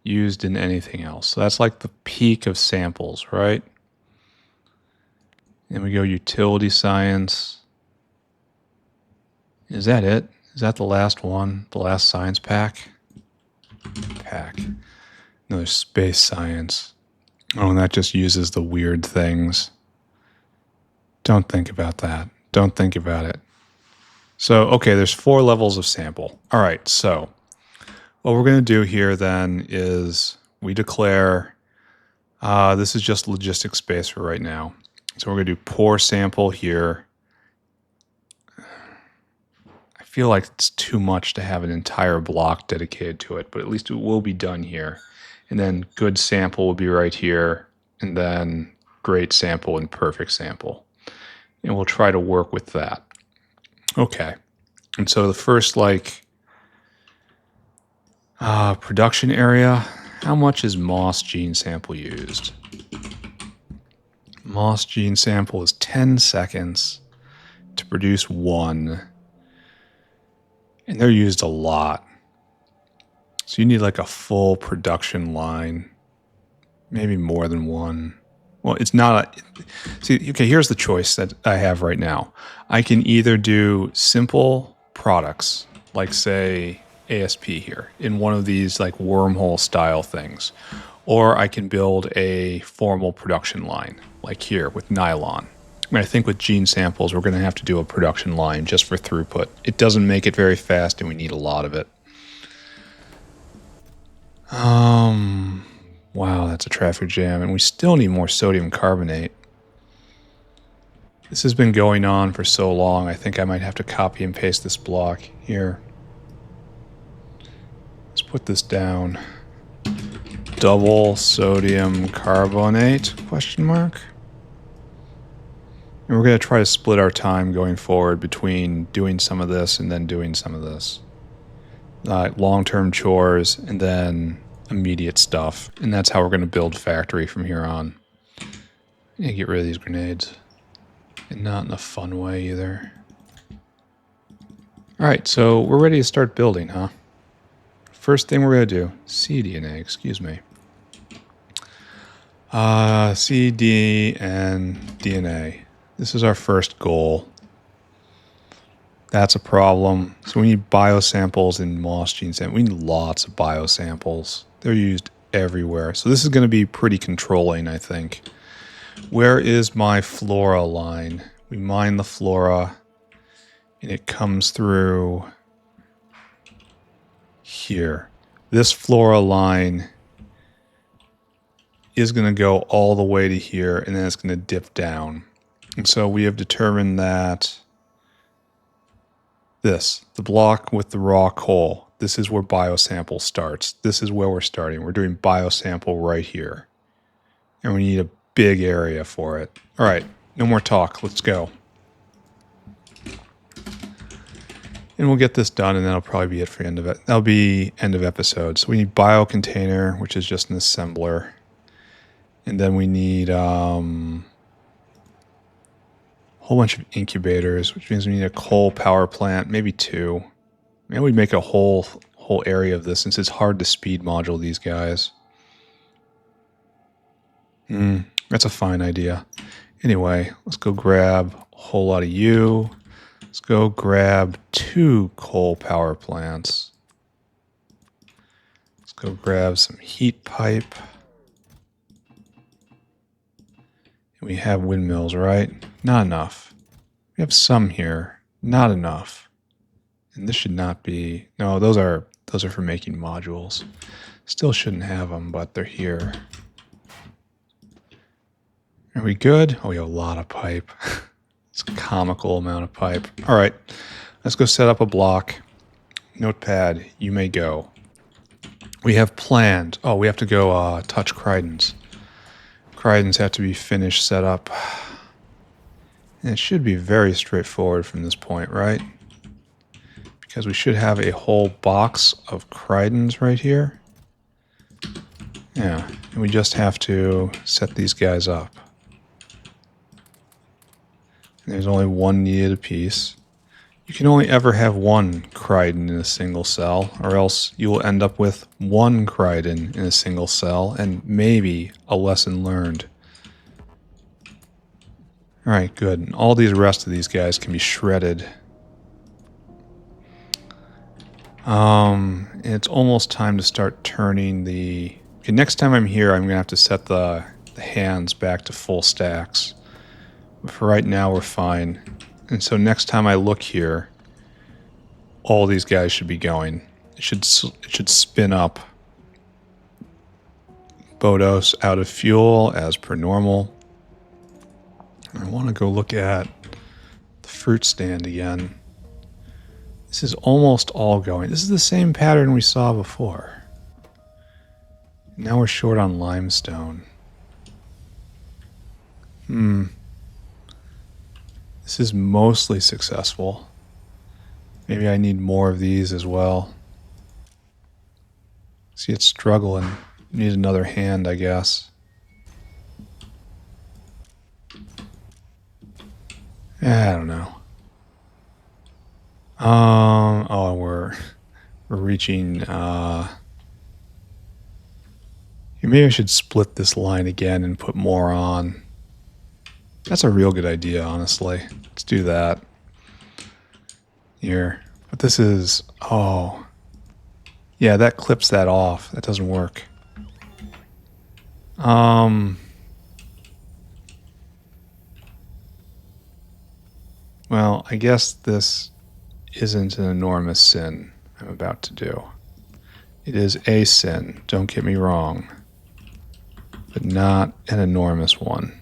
used in anything else. So that's like the peak of samples, right? And we go utility science. Is that it? Is that the last one? The last science pack? Another space science. Oh, and that just uses the weird things. Don't think about that. Don't think about it. So, okay, there's 4 levels of sample. All right, so what we're going to do here then is we declare, this is just logistic space for right now. So we're going to do poor sample here. I feel like it's too much to have an entire block dedicated to it, but at least it will be done here. And then good sample will be right here, and then great sample and perfect sample. And we'll try to work with that. Okay. And so the first, like, production area, how much is moss gene sample used? Moss gene sample is 10 seconds to produce one. And they're used a lot. So you need like a full production line. Maybe more than one. Well, it's not a... See, okay, here's the choice that I have right now. I can either do simple products, like say ASP here, in one of these like wormhole style things. Or I can build a formal production line, like here with nylon. I mean, I think with gene samples, we're going to have to do a production line just for throughput. It doesn't make it very fast, and we need a lot of it. Wow, that's a traffic jam, and we still need more sodium carbonate. This has been going on for so long, I think I might have to copy and paste this block here. Let's put this down. Double sodium carbonate, question mark. And we're going to try to split our time going forward between doing some of this and then doing some of this. Long-term chores and then immediate stuff. And that's how we're going to build Factory from here on. I need to get rid of these grenades. And not in a fun way either. Alright, so we're ready to start building, huh? First thing we're going to do, cDNA, excuse me. CD and DNA. This is our first goal. That's a problem. So we need biosamples in moss gene sample. We need lots of biosamples. They're used everywhere. So this is going to be pretty controlling, I think. Where is my flora line? We mine the flora, and it comes through here. This flora line is going to go all the way to here, and then it's going to dip down. And so we have determined that the block with the raw coal, this is where biosample starts. This is where we're starting. We're doing biosample right here. And we need a big area for it. All right, no more talk. Let's go. And we'll get this done, and that'll probably be it for end of it. That'll be end of episode. So we need bio container, which is just an assembler. And then we need whole bunch of incubators, which means we need a coal power plant, maybe two. Maybe we make a whole area of this since it's hard to speed module these guys. That's a fine idea. Anyway, let's go grab a whole lot of you. Let's go grab 2 coal power plants. Let's go grab some heat pipe. We have windmills, right? Not enough. We have some here. Not enough. And this should not be... No, those are for making modules. Still shouldn't have them, but they're here. Are we good? Oh, we have a lot of pipe. It's a comical amount of pipe. All right. Let's go set up a block. Notepad, you may go. We have planned... Oh, we have to go touch Cridens. Cridens have to be finished, set up. And it should be very straightforward from this point, right? Because we should have a whole box of Cridens right here. Yeah, and we just have to set these guys up. And there's only one needed apiece. You can only ever have one Criden in a single cell, or else you will end up with one Criden in a single cell, and maybe a lesson learned. Alright, good. And all these rest of these guys can be shredded. And it's almost time to start turning the... Okay, next time I'm here, I'm going to have to set the hands back to full stacks. But for right now, we're fine. And so next time I look here, all these guys should be going. It should spin up. Bodos out of fuel as per normal. I want to go look at the fruit stand again. This is almost all going. This is the same pattern we saw before. Now we're short on limestone. This is mostly successful. Maybe I need more of these as well. See, it's struggling. Need another hand, I guess. I don't know. Oh, we're reaching, maybe I should split this line again and put more on. That's a real good idea, honestly. Let's do that. Here. But this is, oh. Yeah, that clips that off. That doesn't work. Well, I guess this isn't an enormous sin I'm about to do. It is a sin, don't get me wrong, but not an enormous one.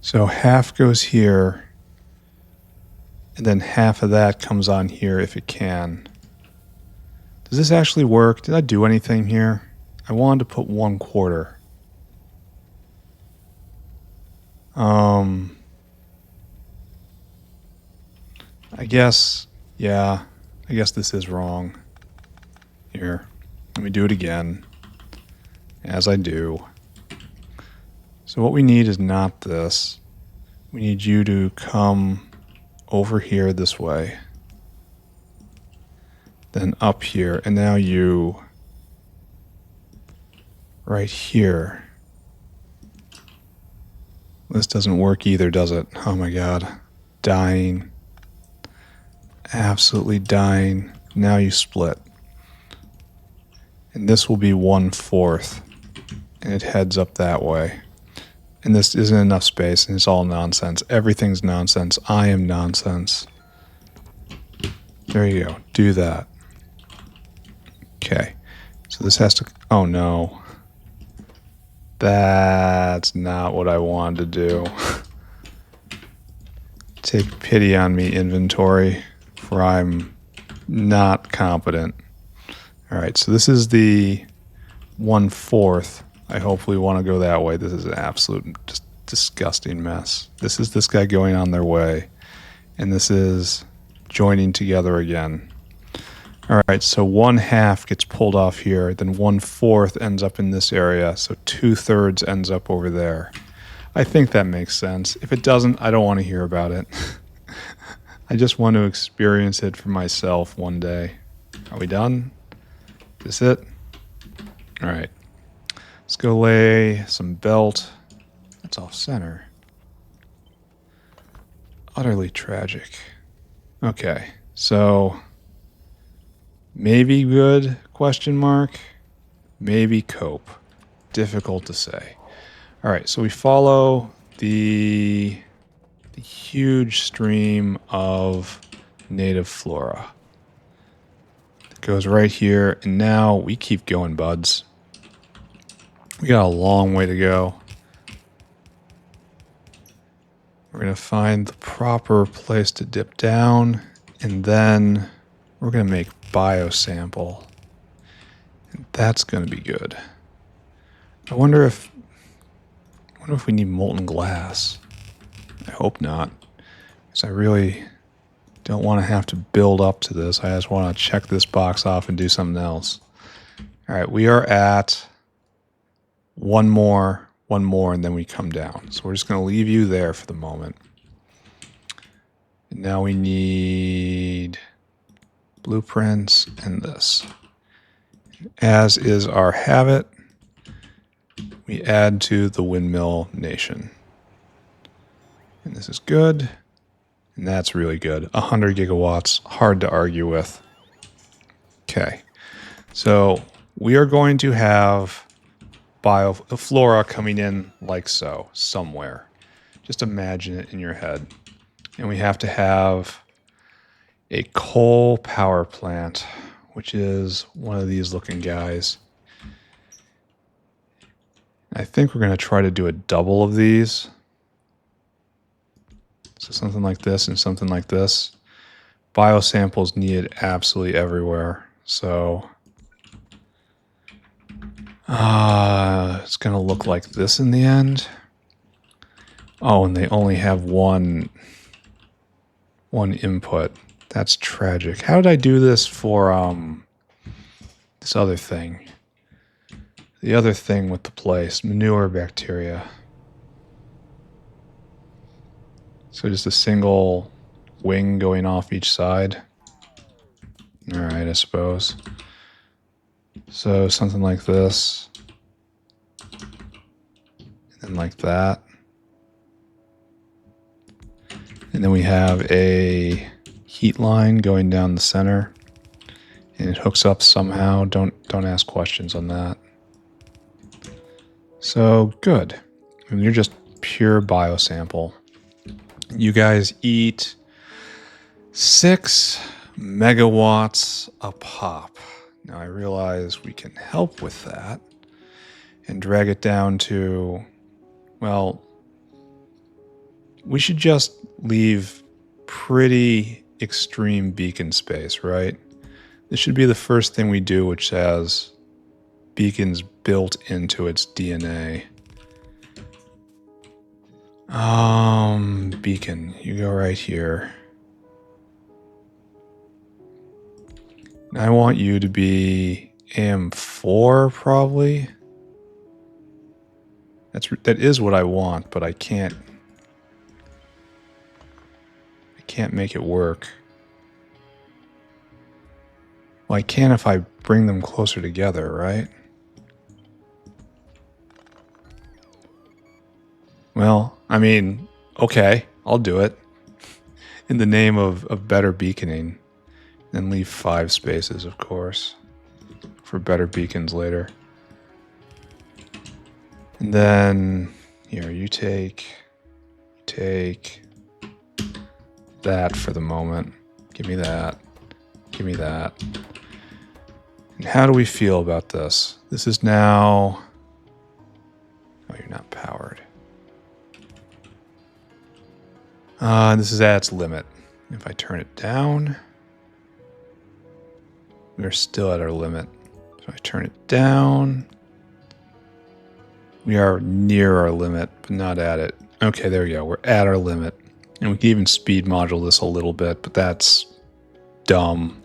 So half goes here, and then half of that comes on here if it can. Does this actually work? Did I do anything here? I wanted to put 1/4. I guess, yeah, I guess this is wrong. Here, let me do it again, as I do. So what we need is not this. We need you to come over here this way. Then up here, and now you right here. This doesn't work either, does it? Oh my god. Dying. Absolutely dying. Now you split. And this will be 1/4. And it heads up that way. And this isn't enough space, and it's all nonsense. Everything's nonsense. I am nonsense. There you go. Do that. Okay. So this has to... Oh no. That's not what I wanted to do. Take pity on me, inventory, for I'm not competent. Alright, so this is the 1/4. I hopefully want to go that way. This is an absolute just disgusting mess. This is this guy going on their way. And this is joining together again. Alright, so 1/2 gets pulled off here, then 1/4 ends up in this area, so 2/3 ends up over there. I think that makes sense. If it doesn't, I don't want to hear about it. I just want to experience it for myself one day. Are we done? Is this it? Alright. Let's go lay some belt. That's off center. Utterly tragic. Okay, so... maybe good, question mark. Maybe cope. Difficult to say. All right, so we follow the huge stream of native flora. It goes right here, and now we keep going, buds. We got a long way to go. We're going to find the proper place to dip down, and then we're going to make biosample. And that's going to be good. I wonder if we need molten glass. I hope not. Because I really don't want to have to build up to this. I just want to check this box off and do something else. Alright, we are at one more, and then we come down. So we're just going to leave you there for the moment. And now we need blueprints and this. As is our habit, we add to the windmill nation. And this is good. And that's really good. 100 gigawatts, hard to argue with. Okay. So we are going to have flora coming in like so, somewhere. Just imagine it in your head. And we have to have a coal power plant, which is one of these looking guys. I think we're going to try to do a double of these. So something like this and something like this. Biosamples needed absolutely everywhere. So It's going to look like this in the end. Oh, and they only have one input. That's tragic. How did I do this for this other thing? The other thing with the place, manure bacteria. So just a single wing going off each side. All right, I suppose. So something like this. And like that. And then we have a heat line going down the center. And it hooks up somehow. Don't ask questions on that. So good. I mean, you're just pure biosample. You guys eat 6 megawatts a pop. Now I realize we can help with that and drag it down to, well, we should just leave pretty extreme beacon space, right? This should be the first thing we do, which has beacons built into its DNA. Beacon, you go right here. I want you to be AM4 probably. That is what I want, but I can't make it work. Well, I can if I bring them closer together, right? Well, I mean, okay, I'll do it. In the name of better beaconing. Then leave 5 spaces, of course, for better beacons later. And then, here, you take that for the moment. Give me that. Give me that. And how do we feel about this? This is now... Oh, you're not powered. This is at its limit. If I turn it down... We're still at our limit. So I turn it down. We are near our limit, but not at it. Okay, there we go. We're at our limit. And we can even speed module this a little bit, but that's dumb.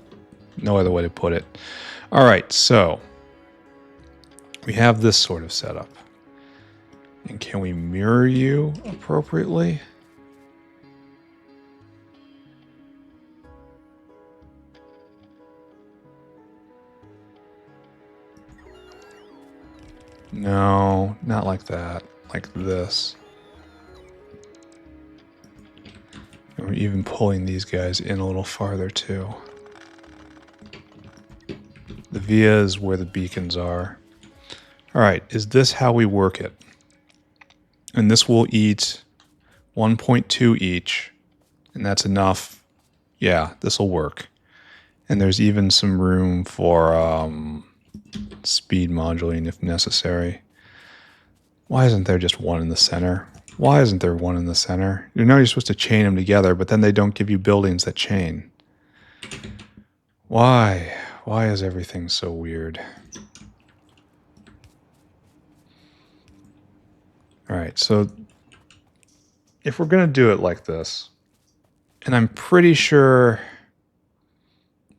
No other way to put it. All right, so we have this sort of setup. And can we mirror you appropriately? No, not like that. Like this. And we're even pulling these guys in a little farther too. The via is where the beacons are. All right, is this how we work it? And this will eat 1.2 each, and that's enough. Yeah, this will work. And there's even some room for speed modulating if necessary. Why isn't there just one in the center? Why isn't there one in the center? You know you're supposed to chain them together, but then they don't give you buildings that chain. Why? Why is everything so weird? All right, so if we're going to do it like this, and I'm pretty sure...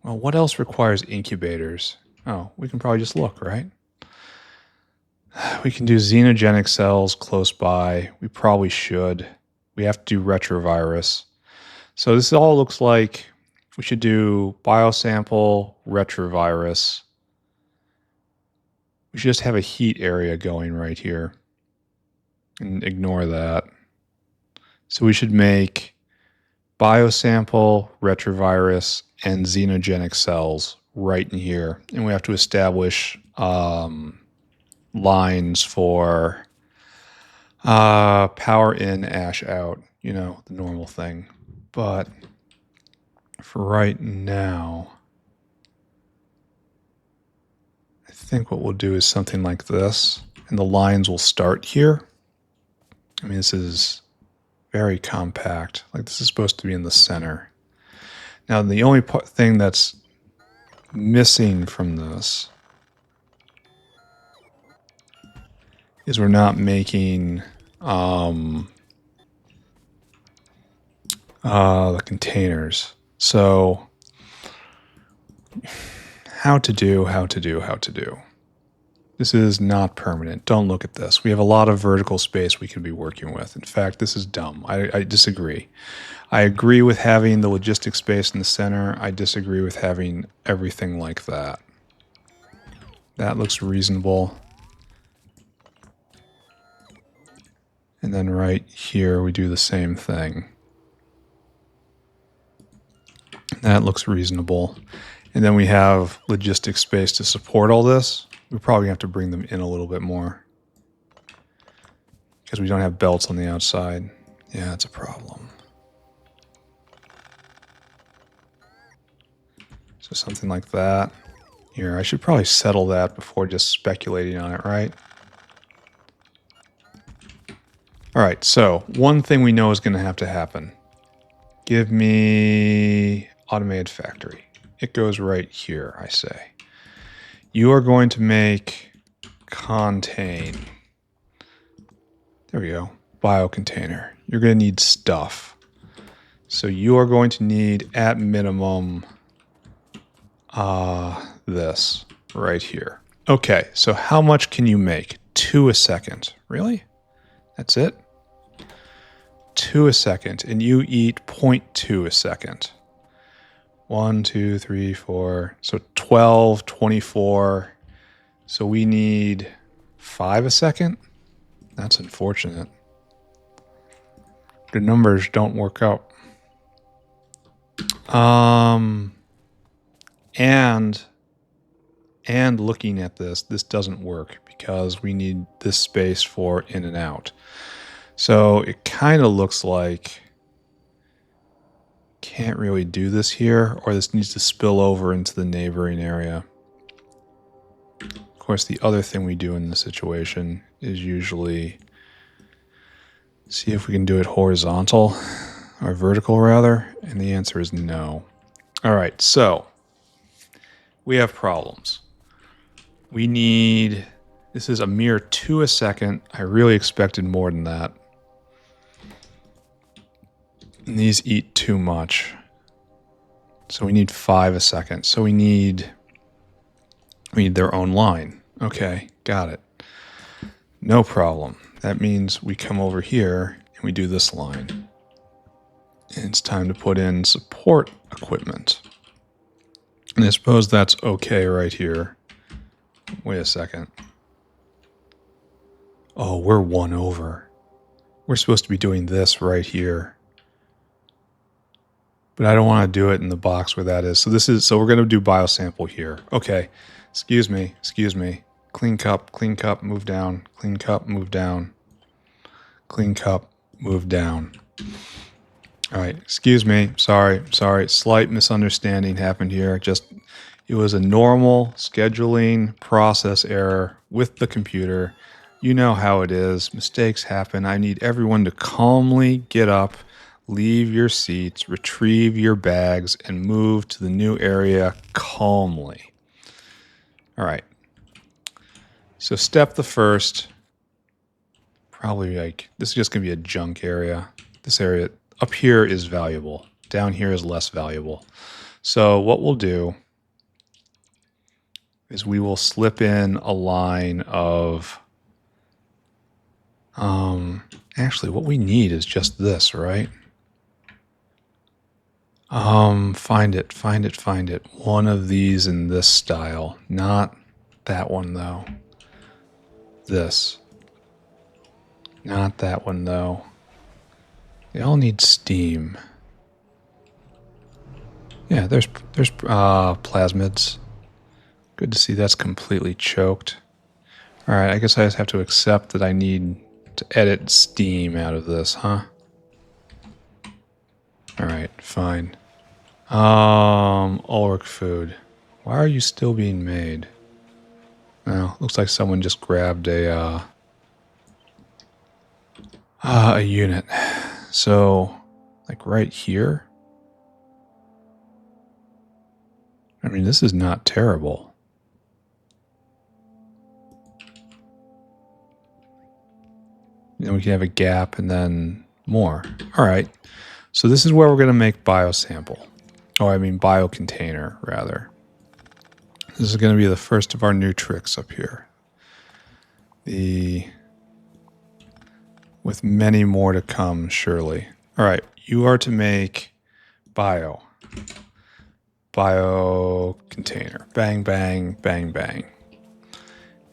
Well, what else requires incubators? Oh, we can probably just look, right? We can do xenogenic cells close by. We probably should. We have to do retrovirus. So this all looks like we should do biosample, retrovirus. We should just have a heat area going right here. And ignore that. So we should make biosample, retrovirus, and xenogenic cells right in here. And we have to establish lines for power in, ash out, you know, the normal thing. But for right now, I think what we'll do is something like this. And the lines will start here. I mean, this is very compact. Like this is supposed to be in the center. Now, the only thing that's missing from this is we're not making the containers. So how to do. This is not permanent. Don't look at this. We have a lot of vertical space we can be working with. In fact, this is dumb. I disagree. I agree with having the logistic space in the center. I disagree with having everything like that. That looks reasonable. And then right here, we do the same thing. That looks reasonable. And then we have logistic space to support all this. We probably have to bring them in a little bit more because we don't have belts on the outside. Yeah, it's a problem. So something like that. Here, I should probably settle that before just speculating on it, right? All right, so one thing we know is going to happen. Give me automated factory. It goes right here, I say. You are going to make contain. There we go. Biocontainer. You're going to need stuff. So you are going to need, at minimum, this right here. Okay, so how much can you make? 2 a second. Really? That's it? 2 a second. And you eat 0.2 a second. 1, 2, 3, 4. So 12, 24. So we need 5 a second? That's unfortunate. The numbers don't work out. And looking at this doesn't work because we need this space for in and out. So it kind of looks like can't really do this here, or this needs to spill over into the neighboring area. Of course, the other thing we do in this situation is usually see if we can do it horizontal or vertical rather, and the answer is no. All right, so we have problems. We need, this is a mere 2 a second. I really expected more than that. And these eat too much. So we need 5 a second. So we need their own line. Okay, got it. No problem. That means we come over here and we do this line. And it's time to put in support equipment. And I suppose that's okay right here. Wait a second. Oh, we're 1 over. We're supposed to be doing this right here. But I don't want to do it in the box where that is. So we're going to do biosample here. Okay. Excuse me. Clean cup, move down. Clean cup, move down. Clean cup, move down. All right. Excuse me. Sorry. Slight misunderstanding happened here. It was a normal scheduling process error with the computer. You know how it is. Mistakes happen. I need everyone to calmly get up, leave your seats, retrieve your bags, and move to the new area calmly. All right. So step the first, probably this is just going to be a junk area. This area up here is valuable. Down here is less valuable. So what we'll do is we will slip in a line of, actually what we need is just this, right? Find it. One of these in this style. Not that one, though. This. Not that one, though. They all need steam. Yeah, there's plasmids. Good to see that's completely choked. All right, I guess I just have to accept that I need to edit steam out of this, huh? All right, fine. Ulrich food. Why are you still being made? Well, looks like someone just grabbed a unit. So, like right here? I mean, this is not terrible. then we can have a gap and then more. All right. So this is where we're going to make biosample. Oh, I mean biocontainer, rather. This is going to be the first of our new tricks up here. With many more to come, surely. All right. You are to make bio container. Bang, bang, bang, bang.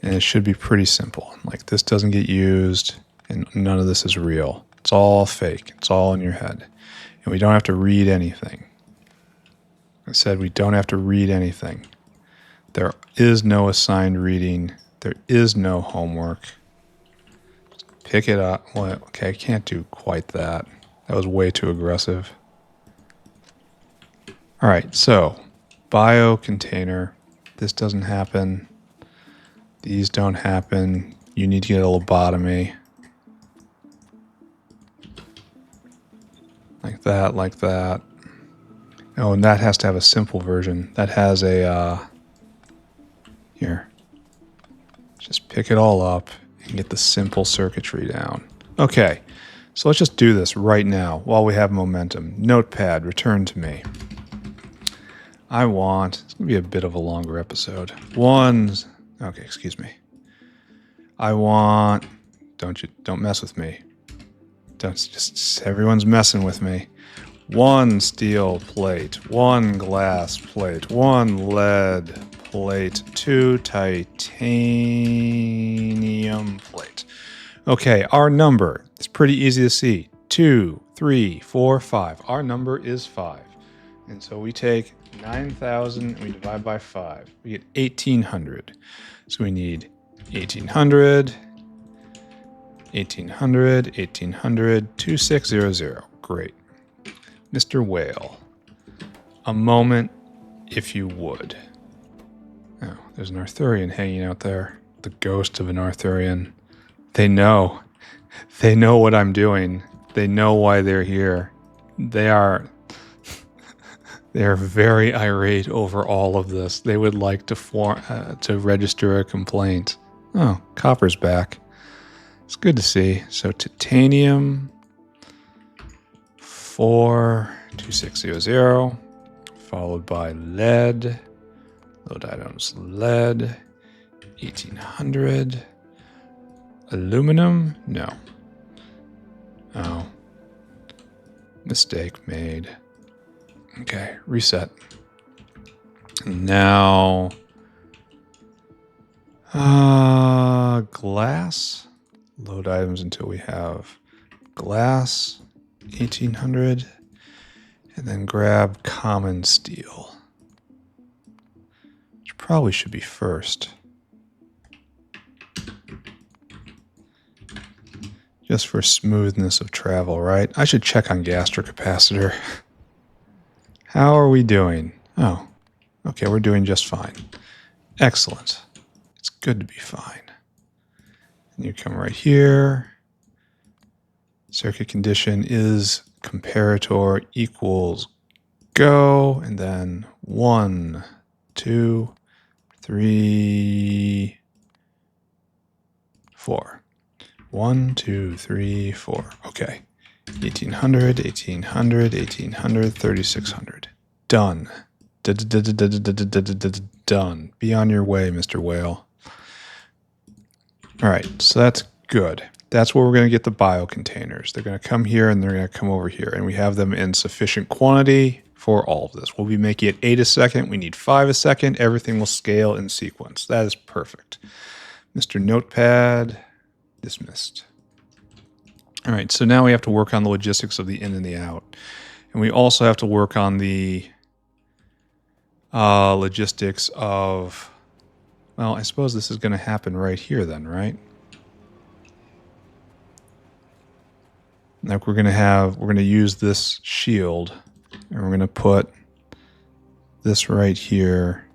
And it should be pretty simple. Like, this doesn't get used, and none of this is real. It's all fake. It's all in your head. And we don't have to read anything. I said we don't have to read anything. There is no assigned reading. There is no homework. Just pick it up. Well, okay, I can't do quite that. That was way too aggressive. All right, so bio container. This doesn't happen. These don't happen. You need to get a lobotomy. Like that, like that. Oh, and that has to have a simple version. That has a, here. Just pick it all up and get the simple circuitry down. Okay, so let's just do this right now while we have momentum. Notepad, return to me. It's going to be a bit of a longer episode. Okay, excuse me. Don't mess with me. Everyone's messing with me. 1 steel plate, 1 glass plate, 1 lead plate, 2 titanium plate. Okay, our number is pretty easy to see. 2, 3, 4, 5. Our number is 5. And so we take 9,000 and we divide by 5. We get 1,800. So we need 1,800, 1,800, 1,800, 2600. Great. Mr. Whale, a moment, if you would. Oh, there's an Arthurian hanging out there. The ghost of an Arthurian. They know. They know what I'm doing. They know why they're here. They are very irate over all of this. They would like to register a complaint. Oh, copper's back. It's good to see. So titanium 42600, followed by lead. Load items: lead 1,800. Aluminum? No. Oh. Mistake made. Okay, reset. Now, glass. Load items until we have glass, 1,800, and then grab common steel, which probably should be first. Just for smoothness of travel, right? I should check on gastricapacitor. How are we doing? Oh, okay, we're doing just fine. Excellent. It's good to be fine. And you come right here. Circuit condition is comparator equals go, and then 1, 2, 3, 4. 1, 2, 3, 4. Okay. 1,800, 1,800, 1,800, 3,600. Done. Done. Be on your way, Mr. Whale. All right, so that's good. That's where we're going to get the bio containers. They're going to come here and they're going to come over here, and we have them in sufficient quantity for all of this. We'll be making it 8 a second. We need 5 a second. Everything will scale in sequence. That is perfect. Mr. Notepad, dismissed. All right, so now we have to work on the logistics of the in and the out. And we also have to work on the logistics of, well, I suppose this is going to happen right here then, right? Like we're going to use this shield, and we're going to put this right here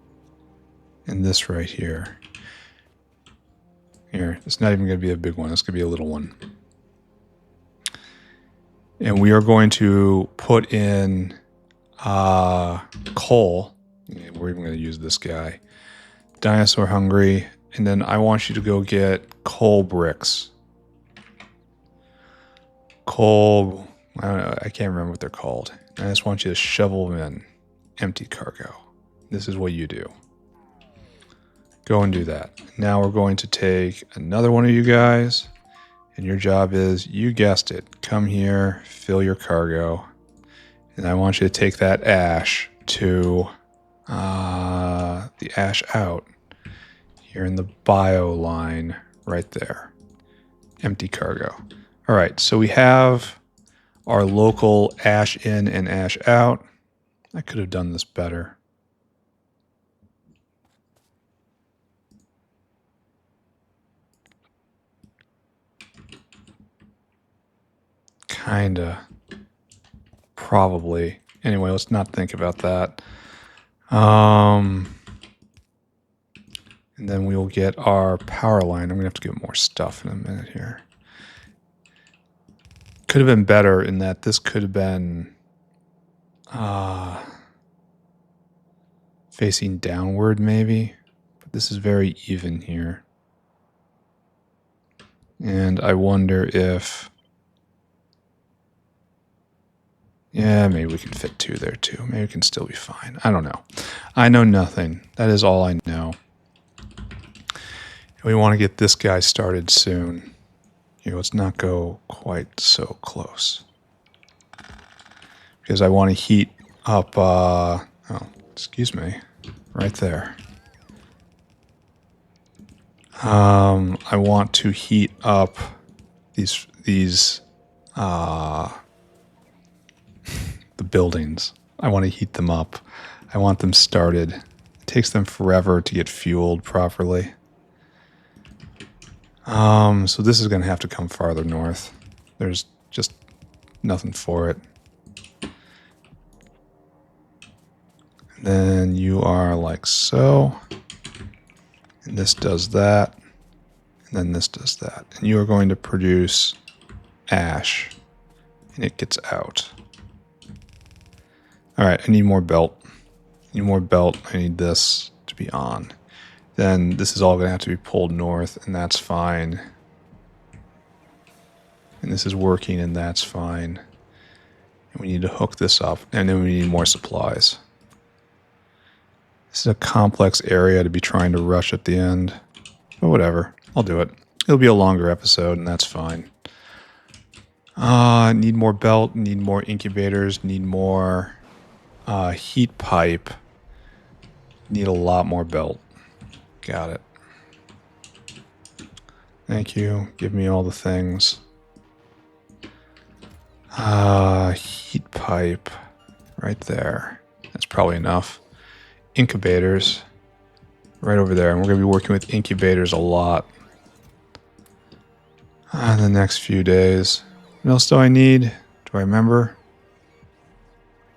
and this right here. Here, it's not even going to be a big one. It's going to be a little one. And we are going to put in coal. We're even going to use this guy. Dinosaur hungry. And then I want you to go get coal bricks. coal. I don't know. I can't remember what they're called. I just want you to shovel them in. Empty cargo. This is what you do. Go and do that. Now we're going to take another one of you guys. And your job is, you guessed it, come here, fill your cargo. And I want you to take that ash to the ash out here in the bio line right there. Empty cargo. All right, so we have our local ash in and ash out. I could have done this better. Kinda. Probably. Anyway, let's not think about that. And then we'll get our power line. I'm going to have to get more stuff in a minute here. Could have been better in that this could have been facing downward maybe. But this is very even here. And I wonder if... Yeah, maybe we can fit 2 there too. Maybe it can still be fine. I don't know. I know nothing. That is all I know. We want to get this guy started soon. Here, let's not go quite so close. Because I want to heat up, oh, excuse me, right there. I want to heat up these the buildings. I want to heat them up. I want them started. It takes them forever to get fueled properly. So this is going to have to come farther north. There's just nothing for it. And then you are like so. And this does that. And then this does that. And you are going to produce ash. And it gets out. All right, I need more belt. I need more belt. I need this to be on. Then this is all going to have to be pulled north, and that's fine. And this is working, and that's fine. And we need to hook this up, and then we need more supplies. This is a complex area to be trying to rush at the end. But whatever, I'll do it. It'll be a longer episode, and that's fine. Need more belt, need more incubators, need more heat pipe. Need a lot more belt. Got it. Thank you. Give me all the things. Heat pipe. Right there. That's probably enough. Incubators. Right over there. And we're going to be working with incubators a lot. In the next few days. What else do I need? Do I remember?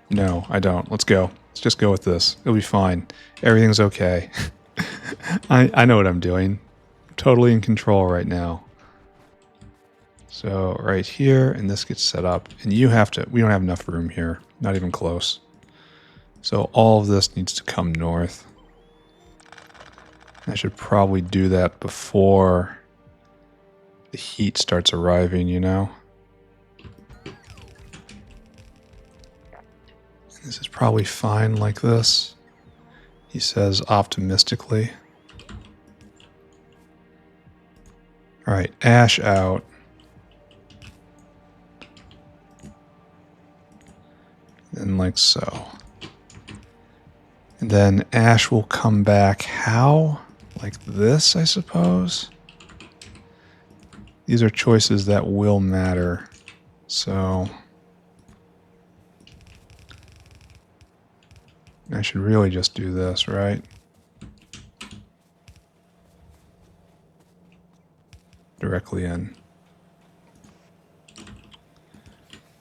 No, I don't. Let's go. Let's just go with this. It'll be fine. Everything's okay. I know what I'm doing. I'm totally in control right now. So right here, and this gets set up. And you have to, we don't have enough room here. Not even close. So all of this needs to come north. I should probably do that before the heat starts arriving, you know? This is probably fine like this, he says optimistically. All right, ash out. And like so. And then ash will come back how? Like this, I suppose? These are choices that will matter. So I should really just do this, right? Directly in.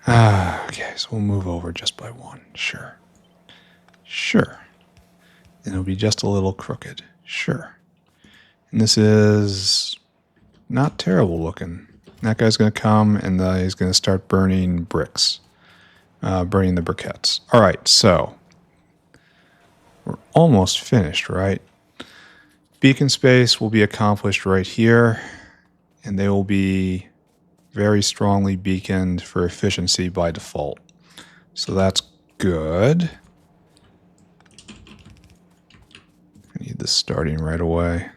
Okay, so we'll move over just by 1. Sure. Sure. And it'll be just a little crooked. Sure. And this is not terrible looking. That guy's going to come and he's going to start burning bricks. Burning the briquettes. All right, so we're almost finished, right? Beacon space will be accomplished right here. And they will be very strongly beaconed for efficiency by default. So that's good. I need this starting right away.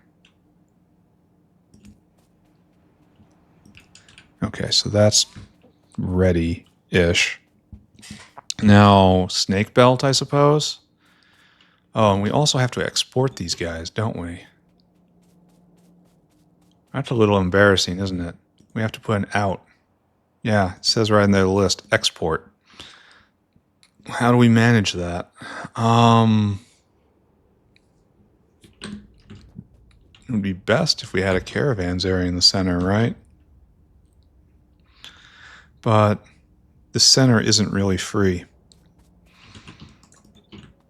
Okay, so that's ready-ish. Now, snake belt, I suppose. Oh, and we also have to export these guys, don't we? That's a little embarrassing, isn't it? We have to put an out. Yeah, it says right in their list, export. How do we manage that? It would be best if we had a caravans area in the center, right? But the center isn't really free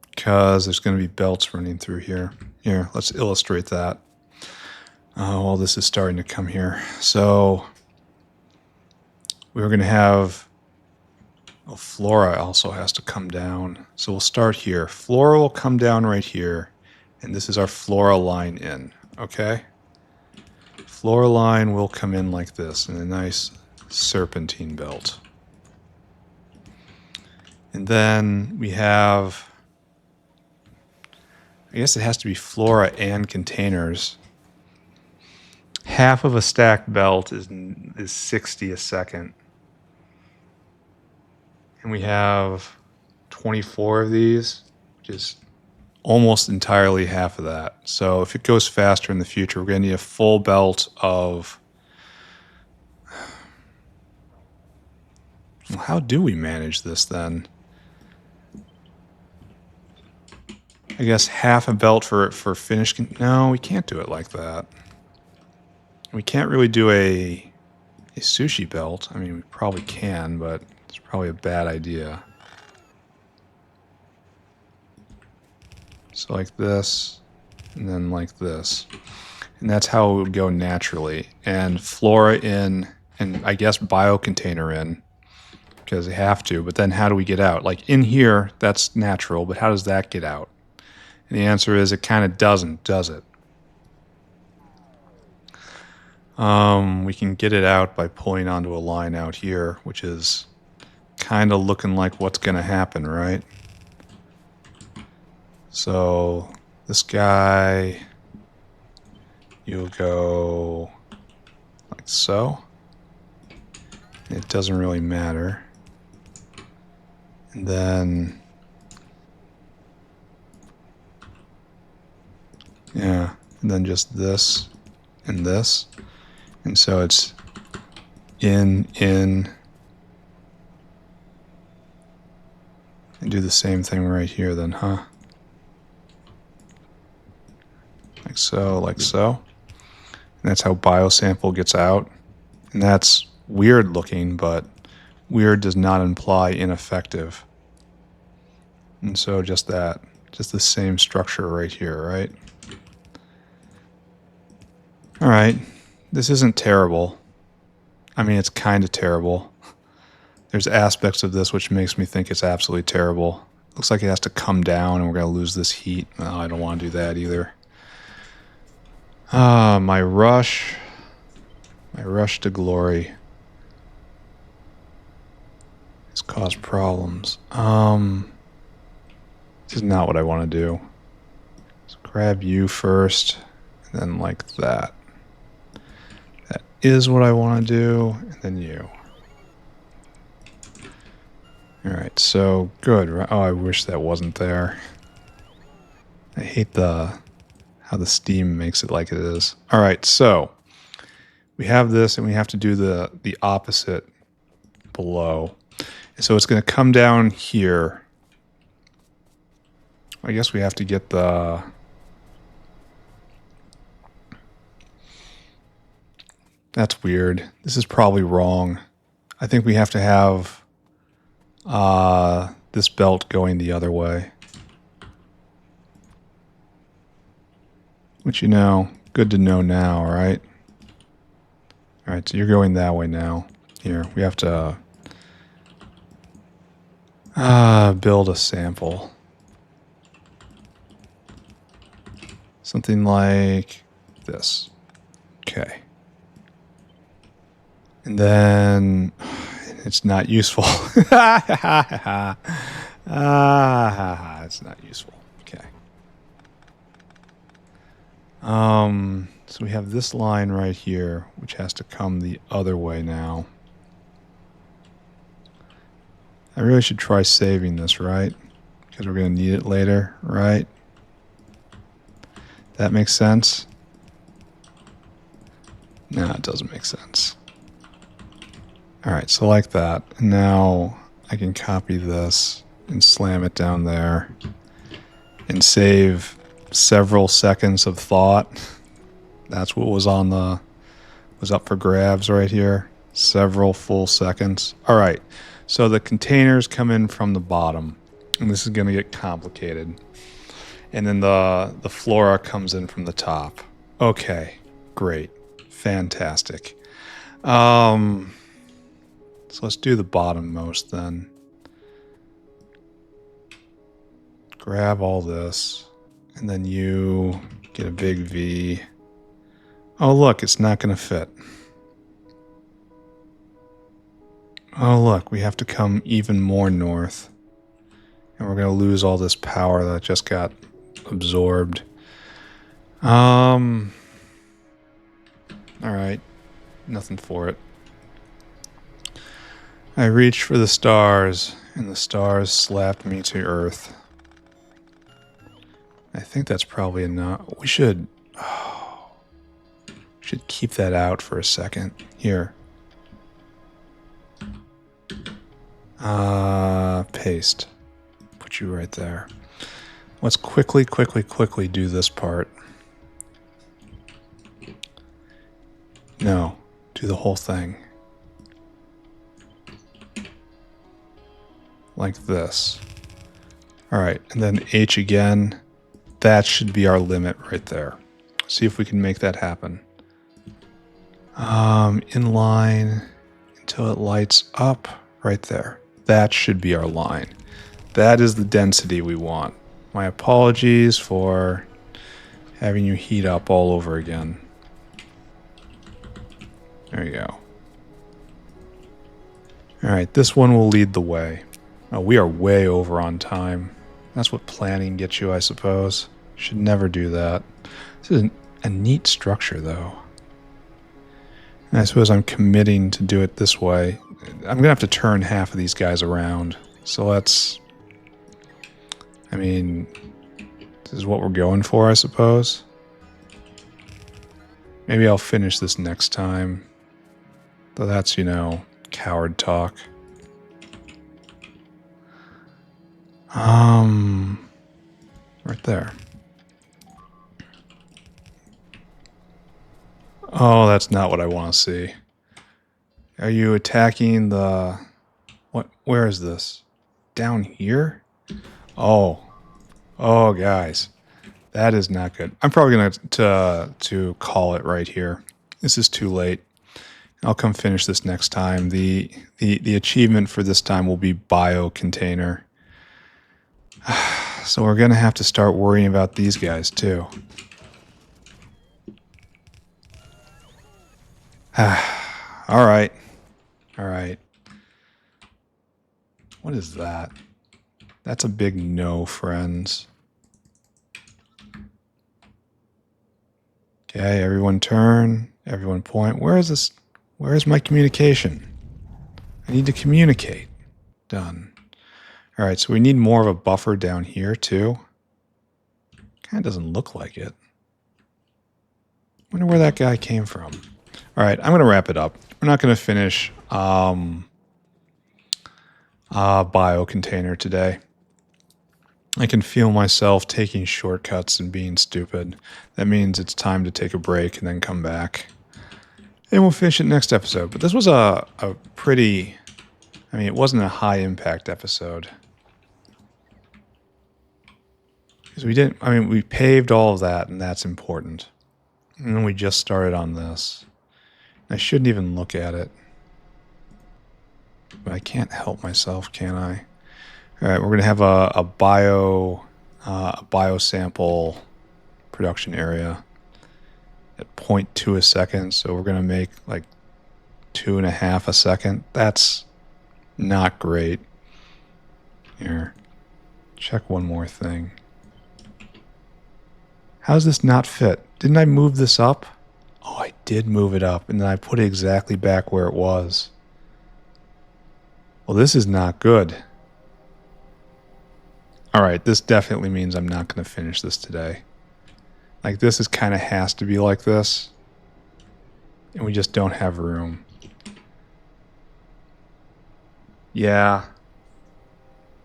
because there's going to be belts running through here. Here, let's illustrate that. While this is starting to come here. So we're going to have, well, Flora also has to come down. So we'll start here. Flora will come down right here. And this is our Flora line in. Okay? Flora line will come in like this in a nice serpentine belt. And then we have, I guess it has to be Flora and containers. Half of a stack belt is 60 a second. And we have 24 of these, which is almost entirely half of that. So if it goes faster in the future, we're going to need a full belt of... Well, how do we manage this then? I guess half a belt for finished... No, we can't do it like that. We can't really do a sushi belt. I mean, we probably can, but it's probably a bad idea. So like this, and then like this. And that's how it would go naturally. And Flora in, and I guess bio container in, because they have to. But then how do we get out? Like in here, that's natural, but how does that get out? And the answer is it kind of doesn't, does it? We can get it out by pulling onto a line out here, which is kind of looking like what's going to happen, right? So this guy, you'll go like so. It doesn't really matter. And then, yeah, and then just this and this. And so it's in, and do the same thing right here then, huh? Like so, like so. And that's how biosample gets out. And that's weird looking, but weird does not imply ineffective. And so just that, just the same structure right here, right? All right, this isn't terrible. I mean, it's kind of terrible. There's aspects of this which makes me think it's absolutely terrible. Looks like it has to come down and we're going to lose this heat. No, I don't want to do that either. My rush to glory has caused problems. This is not what I want to do. So grab you first, and then like that. That is what I want to do, and then you. Alright, so good. Oh, I wish that wasn't there. I hate how the steam makes it like it is. Alright, so we have this and we have to do the opposite below. And so it's going to come down here. I guess we have to get the... That's weird. This is probably wrong. I think we have to have this belt going the other way. Which, you know, good to know now, right? Alright, so you're going that way now. Here, we have to build a sample. Something like this. Okay. And then it's not useful. It's not useful. Okay. So we have this line right here, which has to come the other way now. I really should try saving this, right? Because we're going to need it later, right? That makes sense? No, it doesn't make sense. Alright, so like that. And now I can copy this and slam it down there and save several seconds of thought. That's what was up for grabs right here. Several full seconds. Alright, so the containers come in from the bottom. And this is going to get complicated. And then the flora comes in from the top. Okay, great. Fantastic. So let's do the bottommost then. Grab all this. And then you get a big V. Oh, look, it's not going to fit. Oh, look, we have to come even more north. And we're going to lose all this power that just got absorbed. Alright. Nothing for it. I reached for the stars, and the stars slapped me to Earth. I think that's probably enough. We should keep that out for a second. Here. Paste. Put you right there. Let's quickly do this part. No, do the whole thing. Like this. Alright, and then H again. That should be our limit right there. See if we can make that happen. Inline until it lights up right there. That should be our line. That is the density we want. My apologies for having you heat up all over again. There you go. Alright, this one will lead the way. Oh, we are way over on time. That's what planning gets you, I suppose. Should never do that. This is a neat structure, though. And I suppose I'm committing to do it this way. I'm going to have to turn half of these guys around. So let's... I mean, this is what we're going for, I suppose. Maybe I'll finish this next time. Though that's, you know, coward talk. Right there. Oh, that's not what I want to see. Are you attacking the... What? Where is this? Down here? Oh. Oh, guys. That is not good. I'm probably going to call it right here. This is too late. I'll come finish this next time. The achievement for this time will be bio container. So we're going to have to start worrying about these guys too. All right. All right. What is that? That's a big no, friends. Okay, everyone turn. Everyone point. Where is this? Where is my communication? I need to communicate. Done. All right, so we need more of a buffer down here too. Kind of doesn't look like it. Wonder where that guy came from. All right, I'm going to wrap it up. We're not going to finish bio container today. I can feel myself taking shortcuts and being stupid. That means it's time to take a break and then come back. And we'll finish it next episode. But this was a pretty... I mean, it wasn't a high-impact episode. Because we didn't... I mean, we paved all of that, and that's important. And then we just started on this. I shouldn't even look at it. But I can't help myself, can I? All right, we're going to have a bio sample production area at 0.2 a second. So we're going to make like 2.5 a second. That's not great. Here, check one more thing. How does this not fit? Didn't I move this up? Oh, I did move it up, and then I put it exactly back where it was. Well, this is not good. All right, this definitely means I'm not going to finish this today. Like, this is kind of has to be like this. And we just don't have room. Yeah.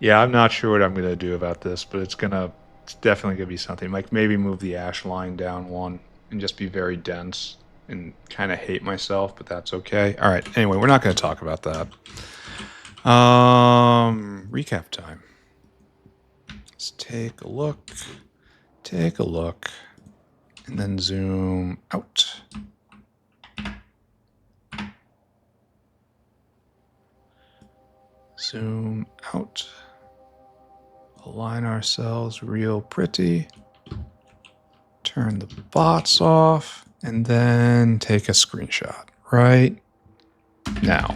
Yeah, I'm not sure what I'm going to do about this, but it's definitely going to be something. Like, maybe move the ash line down one and just be very dense and kind of hate myself, but that's okay. All right, anyway, we're not going to talk about that. Recap time. Let's take a look. Take a look. And then zoom out. Zoom out. Align ourselves real pretty. Turn the bots off. And then take a screenshot right now.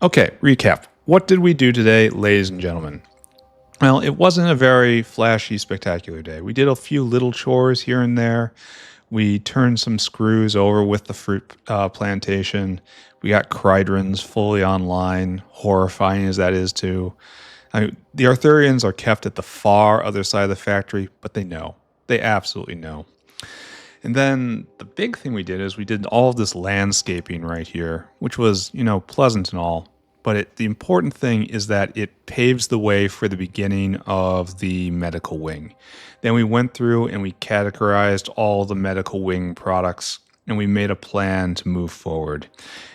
Okay, recap. What did we do today, ladies and gentlemen? Well, it wasn't a very flashy, spectacular day. We did a few little chores here and there. We turned some screws over with the fruit plantation. We got Crydrons fully online, horrifying as that is too. The Arthurians are kept at the far other side of the factory, but they know. They absolutely know. And then the big thing we did is we did all of this landscaping right here, which was, pleasant and all. But the important thing is that it paves the way for the beginning of the medical wing. Then we went through and we categorized all the medical wing products and we made a plan to move forward.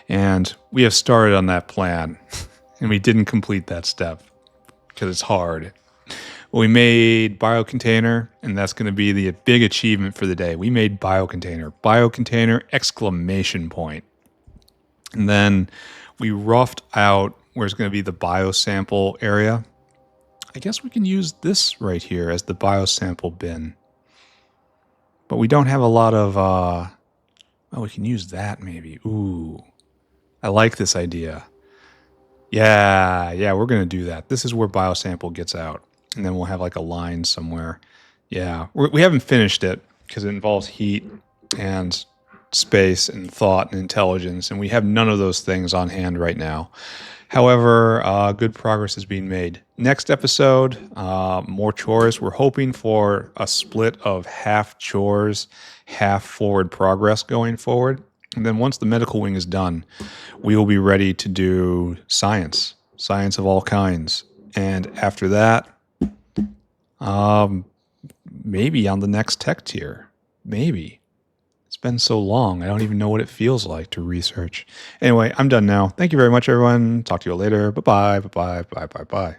And we have started on that plan and we didn't complete that step because it's hard. Well, we made biocontainer, and that's going to be the big achievement for the day. We made biocontainer. Biocontainer, exclamation point. And then we roughed out where it's going to be the biosample area. I guess we can use this right here as the biosample bin. But we don't have a lot of, we can use that maybe. Ooh, I like this idea. Yeah, we're going to do that. This is where biosample gets out. And then we'll have like a line somewhere. Yeah, we haven't finished it because it involves heat and space and thought and intelligence, and we have none of those things on hand right now. However, good progress is being made. Next episode, more chores. We're hoping for a split of half chores, half forward progress going forward. And then once the medical wing is done, we will be ready to do science of all kinds. And after that, maybe on the next tech tier, maybe. It's been so long, I don't even know what it feels like to research. Anyway, I'm done now. Thank you very much, everyone. Talk to you all later. Bye-bye, bye-bye, bye-bye, bye.